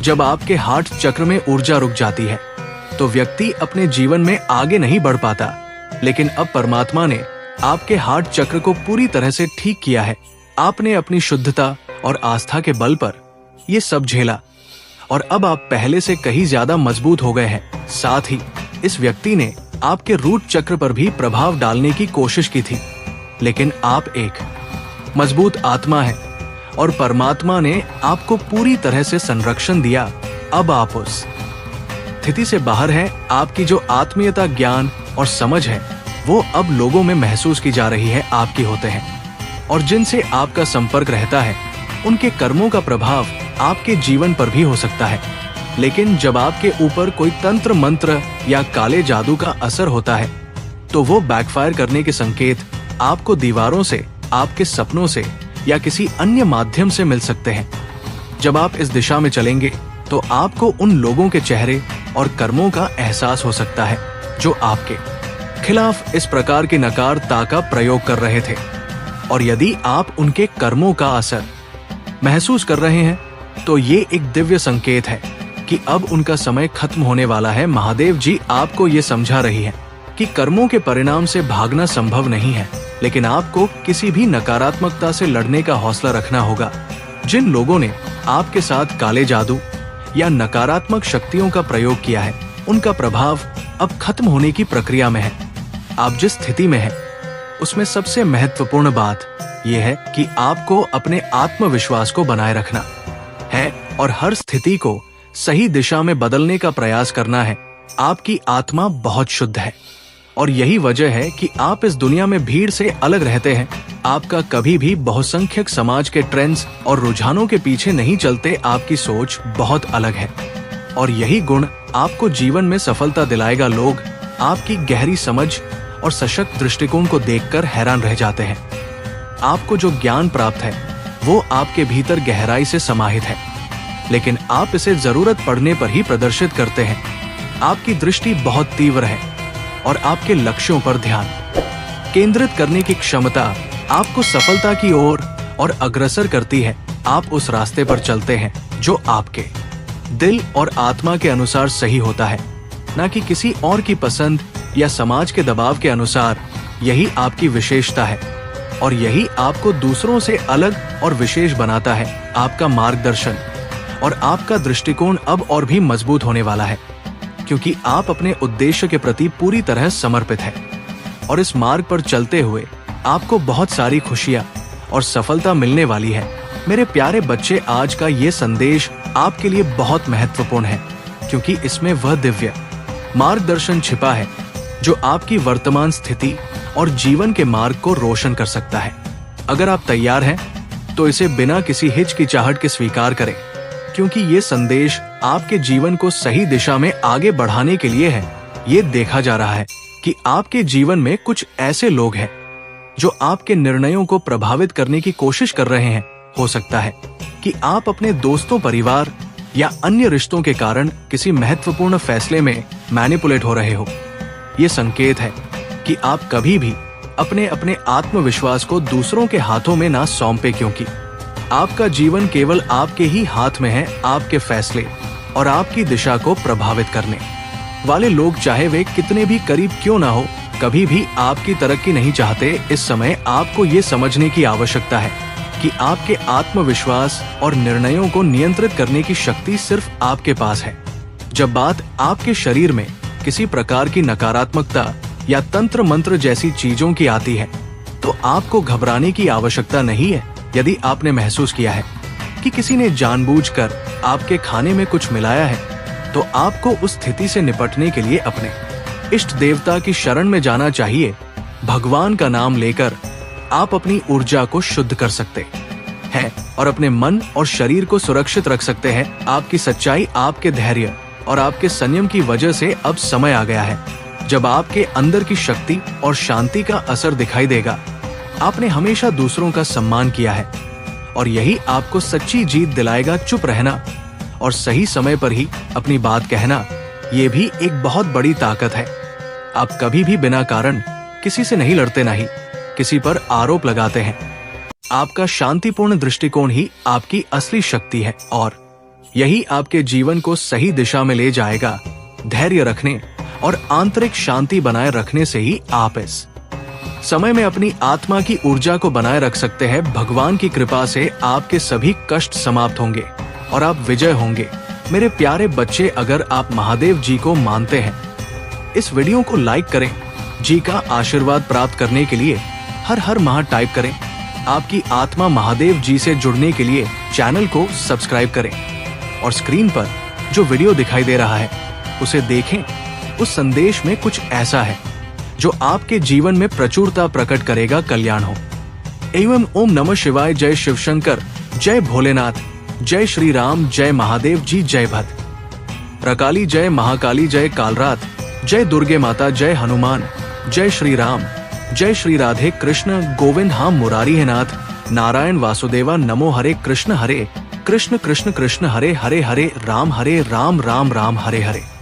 जब आपके हार्ट चक्र में ऊर्जा रुक जाती है तो व्यक्ति अपने जीवन में आगे नहीं बढ़ पाता। लेकिन अब परमात्मा ने आपके हार्ट चक्र को पूरी तरह से ठीक किया है। आपने अपनी शुद्धता और आस्था के बल पर ये सब झेला और अब आप पहले से कहीं ज्यादा मजबूत हो गए हैं। साथ ही इस व्यक्ति ने आपके रूट चक्र पर भी प्रभाव डालने की कोशिश की थी। लेकिन आप एक मजबूत आत्मा है और परमात्मा ने आपको पूरी तरह से संरक्षण दिया। अब आप उस स्थिति से बाहर हैं। आपकी जो आत्मीयता, ज्ञान और समझ है वो अब लोगों में महसूस की जा रही है, आपकी होते हैं। और जिनसे आपका संपर्क रहता है उनके कर्मों का प्रभाव आपके जीवन पर भी हो सकता है। लेकिन जब आपके ऊपर कोई तंत्र मंत्र या काले जादू का असर होता है तो वो बैकफायर करने के संकेत आपको दीवारों से, आपके सपनों से या किसी अन्य माध्यम से मिल सकते हैं। जब आप इस दिशा में चलेंगे तो आपको उन लोगों के चेहरे और कर्मों का एहसास हो सकता है जो आपके खिलाफ इस प्रकार की नकारता का प्रयोग कर रहे थे। और यदि आप उनके कर्मों का असर महसूस कर रहे हैं तो ये एक दिव्य संकेत है कि अब उनका समय खत्म होने वाला है। महादेव जी आपको ये समझा रही है कि कर्मों के परिणाम से भागना संभव नहीं है, लेकिन आपको किसी भी नकारात्मकता से लड़ने का हौसला रखना होगा। जिन लोगों ने आपके साथ काले जादू या नकारात्मक शक्तियों का प्रयोग किया है उनका प्रभाव अब खत्म होने की प्रक्रिया में है। आप जिस स्थिति में हैं उसमें सबसे महत्वपूर्ण बात यह है कि आपको अपने आत्मविश्वास को बनाए रखना है और हर स्थिति को सही दिशा में बदलने का प्रयास करना है। आपकी आत्मा बहुत शुद्ध है और यही वजह है कि आप इस दुनिया में भीड़ से अलग रहते हैं। आपका कभी भी बहुसंख्यक समाज के ट्रेंड्स और रुझानों के पीछे नहीं चलते। आपकी सोच बहुत अलग है और यही गुण आपको जीवन में सफलता दिलाएगा। लोग आपकी गहरी समझ और सशक्त दृष्टिकोण को देखकर हैरान रह जाते हैं। आपको जो ज्ञान प्राप्त है वो आपके भीतर गहराई से समाहित है, लेकिन आप इसे जरूरत पड़ने पर ही प्रदर्शित करते हैं। आपकी दृष्टि बहुत तीव्र है और आपके लक्ष्यों पर ध्यान केंद्रित करने की क्षमता आपको सफलता की ओर और अग्रसर करती है। आप उस रास्ते पर चलते हैं जो आपके दिल और आत्मा के अनुसार सही होता है, न कि किसी और की पसंद या समाज के दबाव के अनुसार। यही आपकी विशेषता है और यही आपको दूसरों से अलग और विशेष बनाता है। आपका मार्गदर्शन और आपका दृष्टिकोण अब और भी मजबूत होने वाला है, क्योंकि आप अपने उद्देश्य के प्रति पूरी तरह समर्पित हैं। और इस मार्ग पर चलते हुए आपको बहुत सारी खुशियां और सफलता मिलने वाली है। मेरे प्यारे बच्चे, आज का ये संदेश आपके लिए बहुत महत्वपूर्ण है, क्योंकि इसमें वह दिव्य मार्गदर्शन छिपा है जो आपकी वर्तमान स्थिति और जीवन के मार्ग को रोशन कर सकता है। अगर आप तैयार हैं तो इसे बिना किसी हिचकिचाहट के स्वीकार करें, क्योंकि ये संदेश आपके जीवन को सही दिशा में आगे बढ़ाने के लिए है। ये देखा जा रहा है कि आपके जीवन में कुछ ऐसे लोग हैं जो आपके निर्णयों को प्रभावित करने की कोशिश कर रहे हैं। हो सकता है कि आप अपने दोस्तों, परिवार या अन्य रिश्तों के कारण किसी महत्वपूर्ण फैसले में मैनिपुलेट हो रहे हो। ये संकेत है कि आप कभी भी अपने आत्मविश्वास को दूसरों के हाथों में ना सौंपे, क्योंकि आपका जीवन केवल आपके ही हाथ में है। आपके फैसले और आपकी दिशा को प्रभावित करने वाले लोग, चाहे वे कितने भी करीब क्यों ना हो, कभी भी आपकी तरक्की नहीं चाहते। इस समय आपको ये समझने की आवश्यकता है कि आपके आत्मविश्वास और निर्णयों को नियंत्रित करने की शक्ति सिर्फ आपके पास है। जब बात आपके शरीर में किसी प्रकार की नकारात्मकता या तंत्र मंत्र जैसी चीजों की आती है तो आपको घबराने की आवश्यकता नहीं है। यदि आपने महसूस किया है कि किसी ने जानबूझकर आपके खाने में कुछ मिलाया है तो आपको उस स्थिति से निपटने के लिए अपने इष्ट देवता की शरण में जाना चाहिए। भगवान का नाम लेकर आप अपनी ऊर्जा को शुद्ध कर सकते हैं और अपने मन और शरीर को सुरक्षित रख सकते हैं। आपकी सच्चाई, आपके धैर्य और आपके संयम की वजह से अब समय आ गया है जब आपके अंदर की शक्ति और शांति का असर दिखाई देगा। आपने हमेशा दूसरों का सम्मान किया है और यही आपको सच्ची जीत दिलाएगा। चुप रहना और सही समय पर ही अपनी बात कहना, ये भी एक बहुत बड़ी ताकत है। आप कभी भी बिना कारण किसी से नहीं लड़ते, नहीं किसी पर आरोप लगाते हैं। आपका शांतिपूर्ण दृष्टिकोण ही आपकी असली शक्ति है और यही आपके जीवन को सही दिशा में ले जाएगा। धैर्य रखने और आंतरिक शांति बनाए रखने से ही आप इस समय में अपनी आत्मा की ऊर्जा को बनाए रख सकते हैं। भगवान की कृपा से आपके सभी कष्ट समाप्त होंगे और आप विजय होंगे। मेरे प्यारे बच्चे, अगर आप महादेव जी को मानते हैं इस वीडियो को लाइक करें। जी का आशीर्वाद प्राप्त करने के लिए हर हर महा टाइप करें। आपकी आत्मा महादेव जी से जुड़ने के लिए चैनल को सब्सक्राइब करें और स्क्रीन पर जो वीडियो दिखाई दे रहा है उसे देखें। उस संदेश में कुछ ऐसा है जो आपके जीवन में प्रचुरता प्रकट करेगा, कल्याण हो। एवं ओम नमः शिवाय, जय शिव शंकर, जय भोलेनाथ, जय श्री राम, जय महादेव जी, जय भद्र रकाली, जय महाकाली, जय कालरात, जय दुर्गे माता, जय हनुमान, जय श्री राम, जय श्री राधे कृष्ण गोविंद, हाँ मुरारी है नाथ, नारायण वासुदेवा, नमो हरे कृष्ण कृष्ण कृष्ण हरे हरे, हरे राम राम राम हरे हरे।